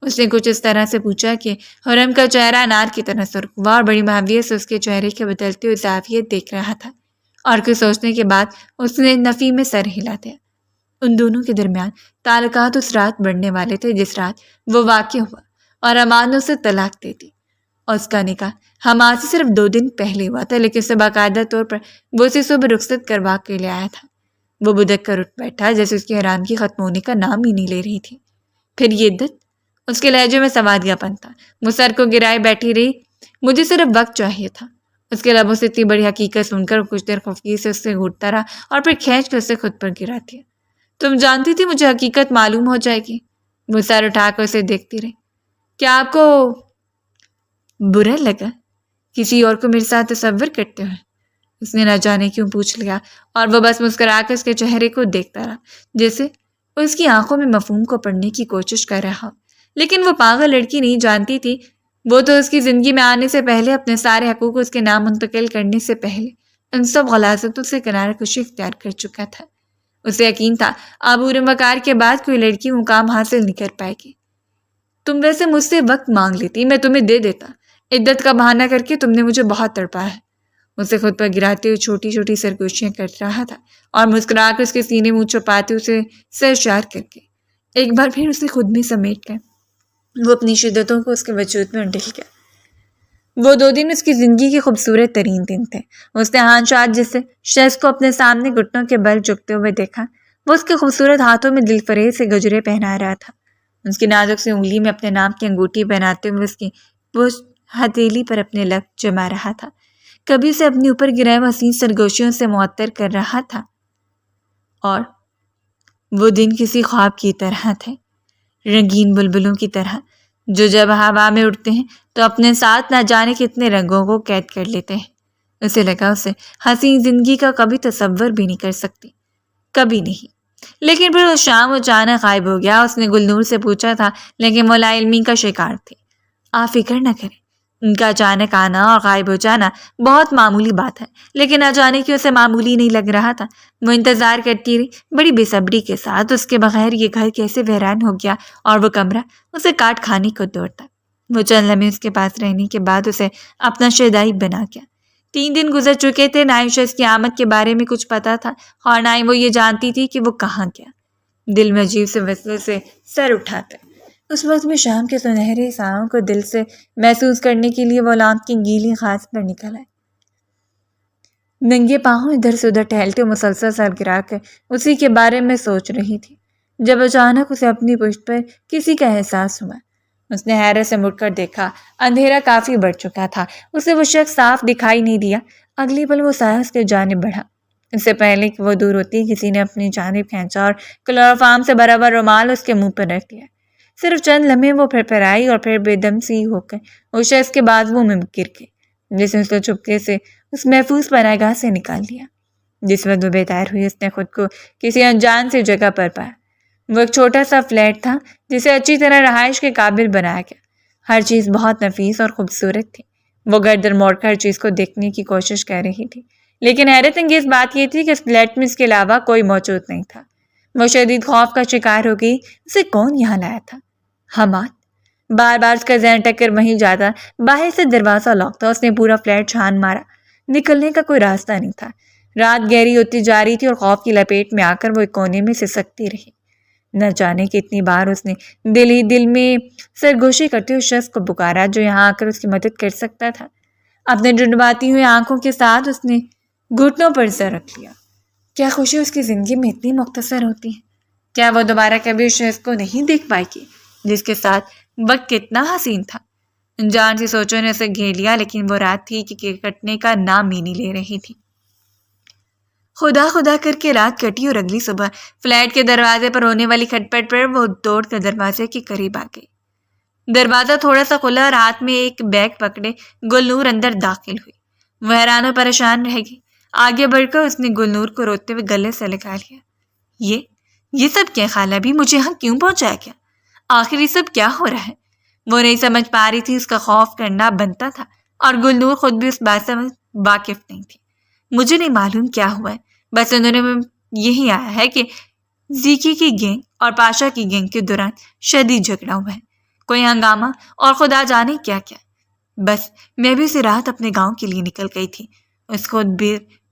اس نے کچھ اس طرح سے پوچھا کہ حرم کا چہرہ انار کی طرح سرخ ہوا، اور بڑی محویت سے اس کے چہرے کے بدلتے ہوئے زاویے دیکھ رہا تھا، اور کچھ سوچنے کے بعد اس نے نفی میں سر ہلا دیا۔ ان دونوں کے درمیان تعلقات اس رات بڑھنے والے تھے جس رات وہ واقع ہوا، اور حماد نے اسے طلاق دے دی، اور اس کا نکاح حماد سے صرف 2 دن پہلے ہوا تھا، لیکن اسے باقاعدہ طور پر وہ اسے صبح رخصت کروا کے لے آیا تھا۔ وہ بدک کر اٹھ بیٹھا، جیسے اس کی حیرانگی ختم ہونے کا نام ہی نہیں لے رہی تھی۔ پھر یہ عدت؟ اس کے لہجے میں سوادگیا پن تھا۔ وہ سر کو گرائے بیٹھی رہی۔ مجھے صرف وقت چاہیے تھا۔ اس کے لبوں سے اتنی بڑی حقیقت سن کر کچھ دیر خفگی سے اس سے گھوٹتا رہا، اور پھر کھینچ کر اسے خود پر گرا دیا۔ تم جانتی تھی مجھے حقیقت معلوم ہو جائے گی؟ وہ سر اٹھا کر اسے دیکھتی رہی۔ کیا آپ کو برا لگا کسی اور کو میرے ساتھ تصور کرتے ہوئے؟ اس نے نہ جانے کیوں پوچھ لیا، اور وہ بس مسکرا کر اس کے چہرے کو دیکھتا رہا، جیسے وہ اس کی آنکھوں میں مفہوم کو پڑھنے کی کوشش کر رہا۔ لیکن وہ پاگل لڑکی نہیں جانتی تھی، وہ تو اس کی زندگی میں آنے سے پہلے، اپنے سارے حقوق اس کے نام منتقل کرنے سے پہلے، ان سب غلاظتوں سے کنارہ کشی اختیار کر چکا تھا۔ اسے یقین تھا عبور وقار کے بعد کوئی لڑکی مقام حاصل نہیں کر پائے گی۔ تم ویسے مجھ سے وقت مانگ لیتی، میں تمہیں دے دیتا۔ عدت کا بہانہ کر کے تم نے مجھے بہت تڑپا ہے۔ اسے خود پر گراتے ہوئے چھوٹی چھوٹی سرگوشیاں کر رہا تھا، اور مسکرا کر اس کے سینے منہ چھپاتے اسے سرشار کر کے ایک بار پھر اسے خود میں سمیٹ کر وہ اپنی شدتوں کو اس کے وجود میں انڈل گیا۔ وہ 2 دن اس کی زندگی کے خوبصورت ترین دن تھے۔ اس نے ہانشاد جس شخص کو اپنے سامنے گھٹنوں کے بل جھکتے ہوئے دیکھا، وہ اس کے خوبصورت ہاتھوں میں دل فریب سے گجرے پہنا رہا تھا۔ اس کی نازک سی انگلی میں اپنے نام کی انگوٹھی پہناتے ہوئے اس کی وہ ہتھیلی پر اپنے لب جما رہا تھا، کبھی اسے اپنے اوپر گرائے ہوئے حسین سرگوشیوں سے معطر کر رہا تھا۔ اور وہ دن کسی خواب کی طرح تھے، رنگین بلبلوں کی طرح، جو جب ہوا میں اڑتے ہیں تو اپنے ساتھ نہ جانے کتنے رنگوں کو قید کر لیتے ہیں۔ اسے لگا اسے حسین زندگی کا کبھی تصور بھی نہیں کر سکتی، کبھی نہیں۔ لیکن پھر وہ شام اچانک غائب ہو گیا۔ اس نے گلنور سے پوچھا تھا، لیکن وہ لا علمی کا شکار تھی۔ آپ فکر نہ کریں، ان کا اچانک آنا اور غائب ہو جانا بہت معمولی بات ہے، لیکن نہ جانے کی اسے معمولی نہیں لگ رہا تھا۔ وہ انتظار کرتی رہی بڑی بے صبری کے ساتھ، اس کے بغیر یہ گھر کیسے ویران ہو گیا، اور وہ کمرہ اسے کاٹ کھانے کو دوڑتا۔ وہ چند لمحے اس کے پاس رہنے کے بعد اسے اپنا شیدائی بنا گیا۔ 3 دن گزر چکے تھے، نہ اسے اس کی آمد کے بارے میں کچھ پتا تھا، اور نہ ہی وہ یہ جانتی تھی کہ وہ کہاں گیا۔ دل میں عجیب سے وسوسے سے سر اٹھاتا۔ اس وقت میں شام کے سنہرے سایوں کو دل سے محسوس کرنے کے لیے وہ لانت کی گیلی خاص پر نکل آئے۔ ننگے پاؤں ادھر سے ادھر ٹہلتے مسلسل سر گرا کر اسی کے بارے میں سوچ رہی تھی، جب اچانک اسے اپنی پشت پر کسی کا احساس ہوا۔ اس نے حیرت سے مڑ کر دیکھا، اندھیرا کافی بڑھ چکا تھا، اسے وہ شخص صاف دکھائی نہیں دیا۔ اگلی پل وہ سایہ اس کے جانب بڑھا، اس سے پہلے کہ وہ دور ہوتی کسی نے اپنی جانب کھینچا اور کلوروفارم سے بھرا ہوا رومال اس کے منہ پر رکھ دیا۔ صرف چند لمحے وہ پھرپھرائی اور پھر بے دم سی ہو کر اس شخص کے بازوؤں میں گر گئی، جس نے اس کو چپکے سے اس محفوظ پناہگاہ سے نکال دیا۔ جس وقت وہ بیدار ہوئی اس نے خود کو کسی انجان سی جگہ پر پایا۔ وہ ایک چھوٹا سا فلیٹ تھا جسے اچھی طرح رہائش کے قابل بنایا گیا۔ ہر چیز بہت نفیس اور خوبصورت تھی۔ وہ گردن موڑ کر ہر چیز کو دیکھنے کی کوشش کر رہی تھی، لیکن حیرت انگیز بات یہ تھی کہ اس فلیٹ میں اس کے علاوہ کوئی موجود نہیں تھا۔ وہ شدید خوف کا شکار ہو گئی۔ اسے کون یہاں لایا تھا؟ حماد؟ بار بار اس کا ذہن ٹک کر وہیں جاتا۔ باہر سے دروازہ لاک تھا۔ اس نے پورا فلیٹ چھان مارا، نکلنے کا کوئی راستہ نہیں تھا۔ رات گہری ہوتی جا رہی تھی اور خوف کی لپیٹ میں آ کر وہ ایک کونے میں سسکتی رہی۔ نہ جانے کتنی بار اس نے دل ہی دل میں سرگوشی کرتے اس شخص کو پکارا جو یہاں آ کر اس کی مدد کر سکتا تھا۔ اپنے ڈنڈباتی ہوئے آنکھوں کے ساتھ اس نے گھٹنوں پر سر رکھ لیا۔ کیا خوشی اس کی زندگی میں اتنی مختصر ہوتی ہے؟ کیا وہ دوبارہ کبھی اس شخص کو نہیں دیکھ پائے گی جس کے ساتھ وقت کتنا حسین تھا؟ انجان سی سوچوں نے اسے گھیر لیا، لیکن وہ رات تھی کہ کٹنے کا نام ہی نہیں لے رہی تھی۔ خدا خدا کر کے رات کٹی اور اگلی صبح فلیٹ کے دروازے پر ہونے والی کھٹپٹ پر وہ دوڑ کر دروازے کے قریب آ گئی۔ دروازہ تھوڑا سا کھلا اور ہاتھ میں ایک بیگ پکڑے گلنور اندر داخل ہوئی۔ وہ حیران و پریشان رہ گئی۔ آگے بڑھ کر اس نے گلنور کو روتے ہوئے گلے سے لگا لیا۔ یہ سب کیا خالہ بھی؟ مجھے یہاں کیوں پہنچایا گیا؟ آخر یہ سب کیا ہو رہا ہے؟ وہ نہیں سمجھ پا رہی تھی۔ اس کا خوف کرنا بنتا تھا اور گلنور خود بھی اس بات سے واقف نہیں تھی۔ مجھے نہیں معلوم کیا ہوا ہے، بس انہوں نے یہی آیا ہے کہ زیکی کی گینگ اور پاشا کی گینگ کے دوران شدید جھگڑا ہوا ہے، کوئی ہنگامہ اور خدا جانے کیا کیا۔ بس میں بھی اسی رات اپنے گاؤں کے لیے نکل گئی تھی۔ اس کو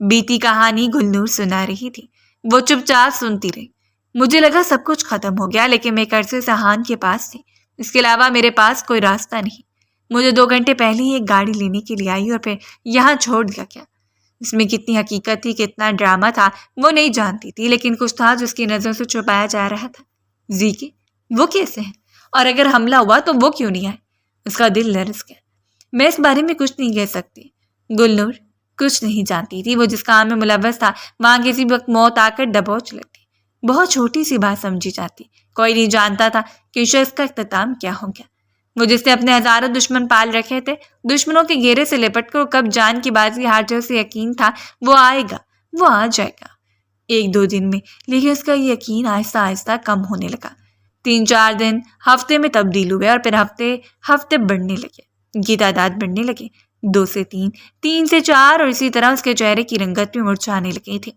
بیتی کہانی گلنور سنا رہی تھی۔ وہ چپ چاپ سنتی رہی۔ مجھے لگا سب کچھ ختم ہو گیا، لیکن میں ایک عرصے سے ہان کے پاس تھی۔ اس کے علاوہ میرے پاس کوئی راستہ نہیں۔ مجھے 2 گھنٹے پہلے ہی ایک گاڑی لینے کے لیے آئی اور پھر یہاں چھوڑ دیا گیا۔ اس میں کتنی حقیقت تھی، کتنا ڈرامہ تھا وہ نہیں جانتی تھی، لیکن کچھ تھا جو اس کی نظروں سے چھپایا جا رہا تھا۔ زیکی وہ کیسے ہیں؟ اور اگر حملہ ہوا تو وہ کیوں نہیں آئے؟ اس کا دل لرز گیا۔ میں اس بارے میں کچھ نہیں کہہ سکتی۔ گلنور کچھ نہیں جانتی تھی۔ وہ جس کام میں ملوث تھا وہاں کسی وقت موت آ کر دبوچ لیتی۔ بہت چھوٹی سی بات سمجھی جاتی۔ کوئی نہیں جانتا تھا کہ شخص کا اختتام کیا ہو گیا۔ وہ جس نے اپنے ہزاروں دشمن پال رکھے تھے، دشمنوں کے گھیرے سے لپٹ کر کب جان کی بازی ہار جائے اسے یقین تھا وہ آئے گا، وہ آ جائے گا 1-2 دن میں، لیکن اس کا یہ یقین آہستہ آہستہ کم ہونے لگا۔ 3-4 دن ہفتے میں تبدیل ہوئے اور پھر ہفتے بڑھنے لگے، ان کی تعداد بڑھنے لگی، 2 سے 3، 3 سے 4 اور اسی طرح اس کے چہرے کی رنگت بھی مرجھانے لگی تھی۔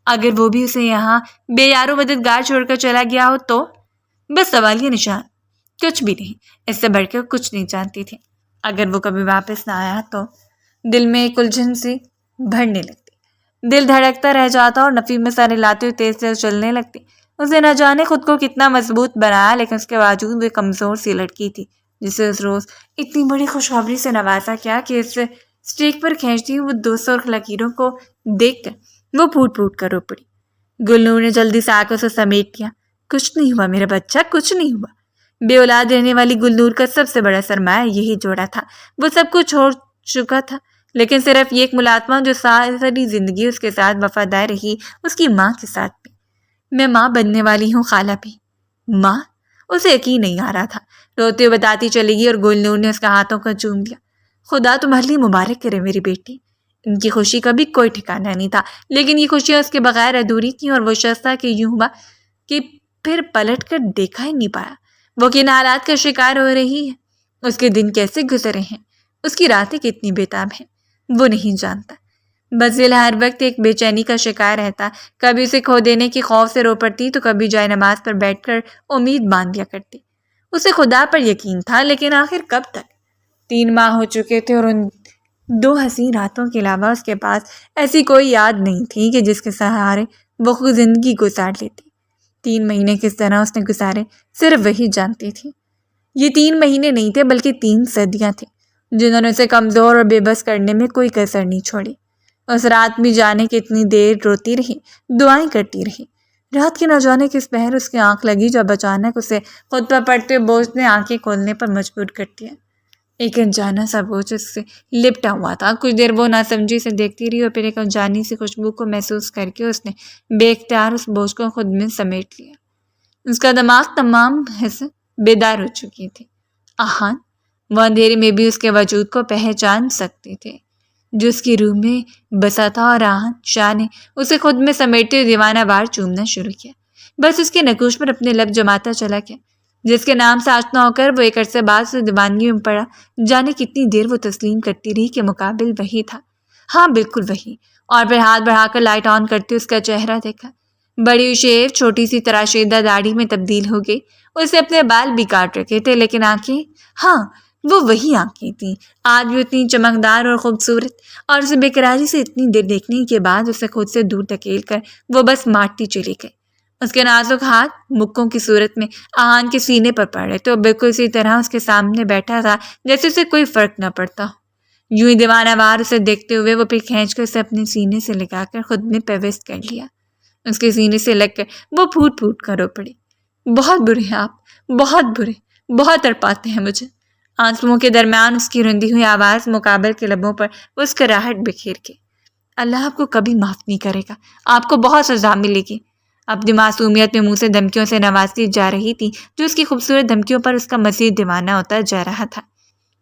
اگر وہ بھی اسے یہاں بے یارو مددگار چھوڑ کر چلا گیا ہو تو؟ بس سوالیہ نشان، کچھ بھی نہیں۔ اس سے بڑھ کر کچھ نہیں جانتی تھی۔ اگر وہ کبھی واپس نہ آیا تو دل میں ایک الجھن سی بھرنے لگتی، دل دھڑکتا رہ جاتا اور نفی میں سر ہلاتے ہوئے تیز تیز چلنے لگتی۔ اسے نہ جانے خود کو کتنا مضبوط بنایا، لیکن اس کے باوجود وہ کمزور سی لڑکی تھی جسے اس روز اتنی بڑی خوشخبری سے نوازا کیا کہ اس اسٹیک پر کھینچتی ہوئی وہ 2 سرخ لکیروں کو دیکھ کر وہ پھوٹ پھوٹ کر رو پڑی۔ گلنور نے جلدی سے آ کر اسے سمیٹ لیا۔ کچھ نہیں ہوا میرا بچہ، کچھ نہیں ہوا۔ بے اولاد رہنے والی گلنور کا سب سے بڑا سرمایہ یہی جوڑا تھا۔ وہ سب کچھ چھوڑ چکا تھا، لیکن صرف یہ ایک ملاطمہ جو ساری زندگی اس کے ساتھ وفادار رہی، اس کی ماں کے ساتھ بھی۔ میں ماں بننے والی ہوں خالہ بھی۔ ماں؟ اسے یقین نہیں آ رہا تھا۔ روتے ہوئے بتاتی چلی گئی اور گلنور نے اس کے ہاتھوں کو چوم لیا۔ خدا تمہارے لیے مبارک کرے میری بیٹی۔ ان کی خوشی کا بھی کوئی ٹھکانہ نہیں تھا، لیکن یہ خوشیاں اس کے بغیر ادھوری تھیں اور وہ شخص تھا کہ یوں ہوا کہ پھر پلٹ کر دیکھا ہی نہیں پایا۔ وہ کن حالات کا شکار ہو رہی ہے، اس کے دن کیسے گزرے ہیں، اس کی راتیں کتنی بےتاب ہیں، وہ نہیں جانتا۔ بس دل ہر وقت ایک بے چینی کا شکار رہتا، کبھی اسے کھو دینے کے خوف سے رو پڑتی تو کبھی جائے نماز پر بیٹھ کر امید باندھ دیا کرتی۔ اسے خدا پر یقین تھا، لیکن آخر کب تک؟ 3 ماہ ہو چکے تھے اور ان 2 حسین راتوں کے علاوہ اس کے پاس ایسی کوئی یاد نہیں تھی کہ جس کے سہارے وہ خود زندگی گزار لیتی۔ 3 مہینے کس طرح اس نے گزارے صرف وہی جانتی تھی۔ یہ 3 مہینے نہیں تھے بلکہ 3 صدیاں تھیں جنہوں نے اسے کمزور اور بے بس کرنے میں کوئی کسر نہیں چھوڑی۔ اس رات بھی جانے کتنی دیر روتی رہی، دعائیں کرتی رہی۔ رات کے نہ جانے کس پہر اس کی آنکھ لگی جب اچانک اسے خود پر پڑتے بوجھ نے آنکھیں کھولنے پر مجبور کر دیا۔ ایک انجانا سا بوجھ اس سے لپٹا ہوا تھا۔ کچھ دیر وہ ناسمجھی سے دیکھتی رہی اور پھر ایک انجانی سی خوشبو کو محسوس کر کے اس نے بے اختیار اس بوجھ کو خود میں سمیٹ لیا۔ اس کا دماغ تمام حصے بیدار ہو چکی تھی۔ آہان، وہ اندھیرے میں بھی اس کے وجود کو پہچان سکتے تھے جو اس کی روح میں بسا تھا، اور آہان شاہ نے اسے خود میں سمیٹے دیوانہ وار چومنا شروع کیا۔ بس اس کے نگوش پر اپنے لب جماتا چلا گیا، جس کے نام سے آشنا ہو کر وہ ایک عرصے بعد سے دیوانگی میں پڑا۔ جانے کتنی دیر وہ تسلیم کرتی رہی کہ مقابل وہی تھا، ہاں بالکل وہی، اور پھر ہاتھ بڑھا کر لائٹ آن کرتے اس کا چہرہ دیکھا۔ بڑی شیو چھوٹی سی تراشیدہ داڑھی میں تبدیل ہو گئی۔ اسے اپنے بال بھی کاٹ رکھے تھے، لیکن آنکھیں، ہاں وہ وہی آنکھیں تھیں، آج بھی اتنی چمکدار اور خوبصورت۔ اور اسے بےقراری سے اتنی دیر دیکھنے کے بعد اسے خود سے دور دھکیل کر وہ بس مارتی چلی گئی۔ اس کے نازک ہاتھ مکوں کی صورت میں آہان کے سینے پر پڑ رہے تھے، اور بالکل اسی طرح اس کے سامنے بیٹھا تھا جیسے اسے کوئی فرق نہ پڑتا ہو۔ یوں ہی دیوانہ وار اسے دیکھتے ہوئے وہ پھر کھینچ کر اسے اپنے سینے سے لگا کر خود میں پیوست کر لیا۔ اس کے سینے سے لگ کر وہ پھوٹ پھوٹ کر رو پڑی۔ بہت برے ہیں آپ، بہت برے، بہت تڑپاتے ہیں مجھے۔ آنسوؤں کے درمیان اس کی رندی ہوئی آواز مقابل کے لبوں پر مسکراہٹ بکھیر کے، اللہ آپ کو کبھی معاف نہیں کرے گا، آپ کو بہت سزا ملے گی۔ اپنی معصومیت میں منہ سے دھمکیوں سے نوازتی جا رہی تھی، جو اس کی خوبصورت دھمکیوں پر اس کا مزید دیوانہ ہوتا جا رہا تھا۔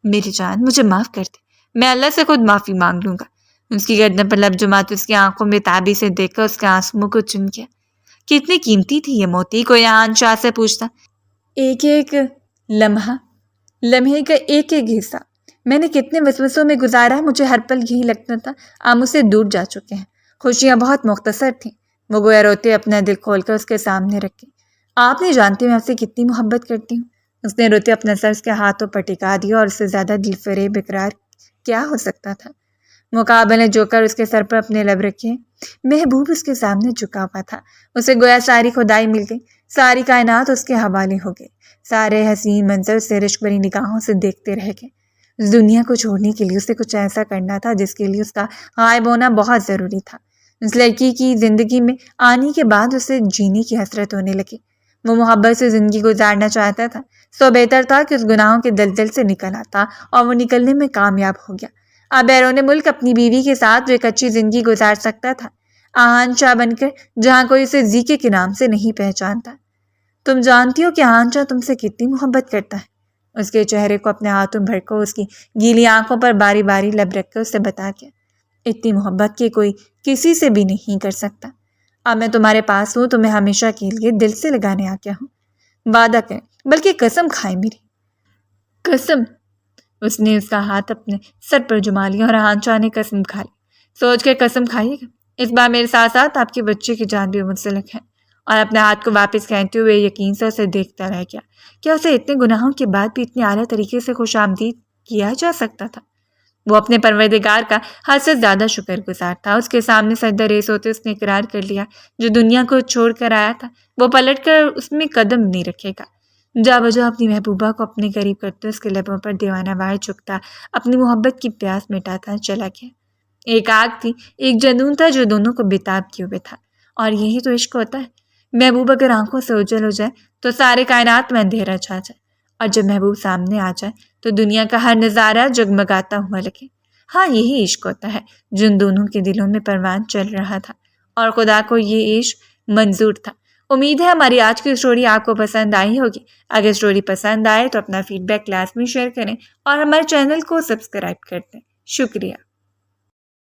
میری جان، مجھے معاف کر دے، میں اللہ سے خود معافی مانگ لوں گا۔ اس کی گردن پر لب جماتے اس کی آنکھوں میں تابی سے دیکھ کر اس کے آنسوؤں کو چم کیا۔ کتنی قیمتی تھی یہ موتی، کوئی آہان شاہ سے پوچھتا۔ ایک ایک لمحے کا ایک ایک حصہ میں نے کتنے وسوسوں میں گزارا، مجھے ہر پل یہی لگتا تھا آپ مجھ سے دور جا چکے ہیں۔ خوشیاں بہت مختصر تھیں، وہ گویا روتے اپنا دل کھول کر اس کے سامنے رکھے۔ آپ نہیں جانتے میں آپ سے کتنی محبت کرتی ہوں۔ اس نے روتے اپنا سر اس کے ہاتھوں پر ٹکا دیا، اور اس سے زیادہ دل فریب اقرار کیا ہو سکتا تھا۔ مقابل نے جو کر اس کے سر پر اپنے لب رکھے، محبوب اس کے سامنے جھکا ہوا تھا۔ اسے گویا ساری خدائی مل گئی، ساری کائنات اس کے حوالے ہو گئی، سارے حسین منظر سے رشک بھری نگاہوں سے دیکھتے رہ گئے۔ اس دنیا کو چھوڑنے کے لیے اسے کچھ ایسا کرنا تھا جس کے لیے اس کا غائب ہونا بہت ضروری تھا۔ اس لڑکی کی زندگی میں آنے کے بعد اسے جینے کی حسرت ہونے لگی۔ وہ محبت سے زندگی گزارنا چاہتا تھا، سو بہتر تھا کہ اس گناہوں کے دلدل سے نکل آتا، اور وہ نکلنے میں کامیاب ہو گیا۔ اب بیرون ملک اپنی بیوی کے ساتھ وہ ایک اچھی زندگی گزار سکتا تھا، آہان شاہ بن کر، جہاں کوئی اسے زیکے کے نام سے نہیں پہچانتا۔ تم جانتی ہو کہ آہان شاہ تم سے کتنی محبت کرتا ہے؟ اس کے چہرے کو اپنے ہاتھوں بھر کو اس کی گیلی آنکھوں پر باری باری لب رکھ کر اسے بتا گیا، اتنی محبت کہ کوئی کسی سے بھی نہیں کر سکتا۔ اب میں تمہارے پاس ہوں، تمہیں ہمیشہ کے لیے دل سے لگانے آ گیا ہوں۔ وعدہ کریں، بلکہ قسم کھائیں میری۔ قسم؟ اس نے اس کا ہاتھ اپنے سر پر جما لیا، اور آہان شاہ نے قسم کھا لی۔ سوچ کر قسم کھائیے گا، اس بار میرے ساتھ ساتھ آپ کے بچے کی جان بھی منسلک ہے۔ اور اپنے ہاتھ کو واپس کھینچتے ہوئے یقین سے اسے دیکھتا رہ گیا۔ کیا اسے اتنے گناہوں کے بعد بھی اتنے اعلیٰ طریقے سے خوش آمدید کیا جا سکتا تھا؟ وہ اپنے پروردگار کا حد سے زیادہ شکر گزار تھا۔ اس کے سامنے سجدہ ریز ہوتے اس نے اقرار کر لیا، جو دنیا کو چھوڑ کر آیا تھا وہ پلٹ کر اس میں قدم نہیں رکھے گا۔ جا بجا اپنی محبوبہ کو اپنے قریب کرتے اس کے لبوں پر دیوانہ وار چکتا، اپنی محبت کی پیاس مٹاتا چلا گیا۔ ایک آگ تھی، ایک جنون تھا جو دونوں کو بےتاب کیے ہوئے تھا، اور یہی تو عشق ہوتا ہے۔ محبوب اگر آنکھوں سے اوجھل ہو جائے تو سارے کائنات میں اندھیرا چھا جائے، اور جب محبوب سامنے آ جائے تو دنیا کا ہر نظارہ جگمگاتا ہوا لگے۔ ہاں یہی عشق ہوتا ہے، جن دونوں کے دلوں میں پروان چل رہا تھا، اور خدا کو یہ عشق منظور تھا۔ امید ہے ہماری آج کی اسٹوری آپ کو پسند آئی ہوگی۔ اگر اسٹوری پسند آئے تو اپنا فیڈ بیک لازمی شیئر کریں، اور ہمارے چینل کو سبسکرائب کر دیں۔ شکریہ۔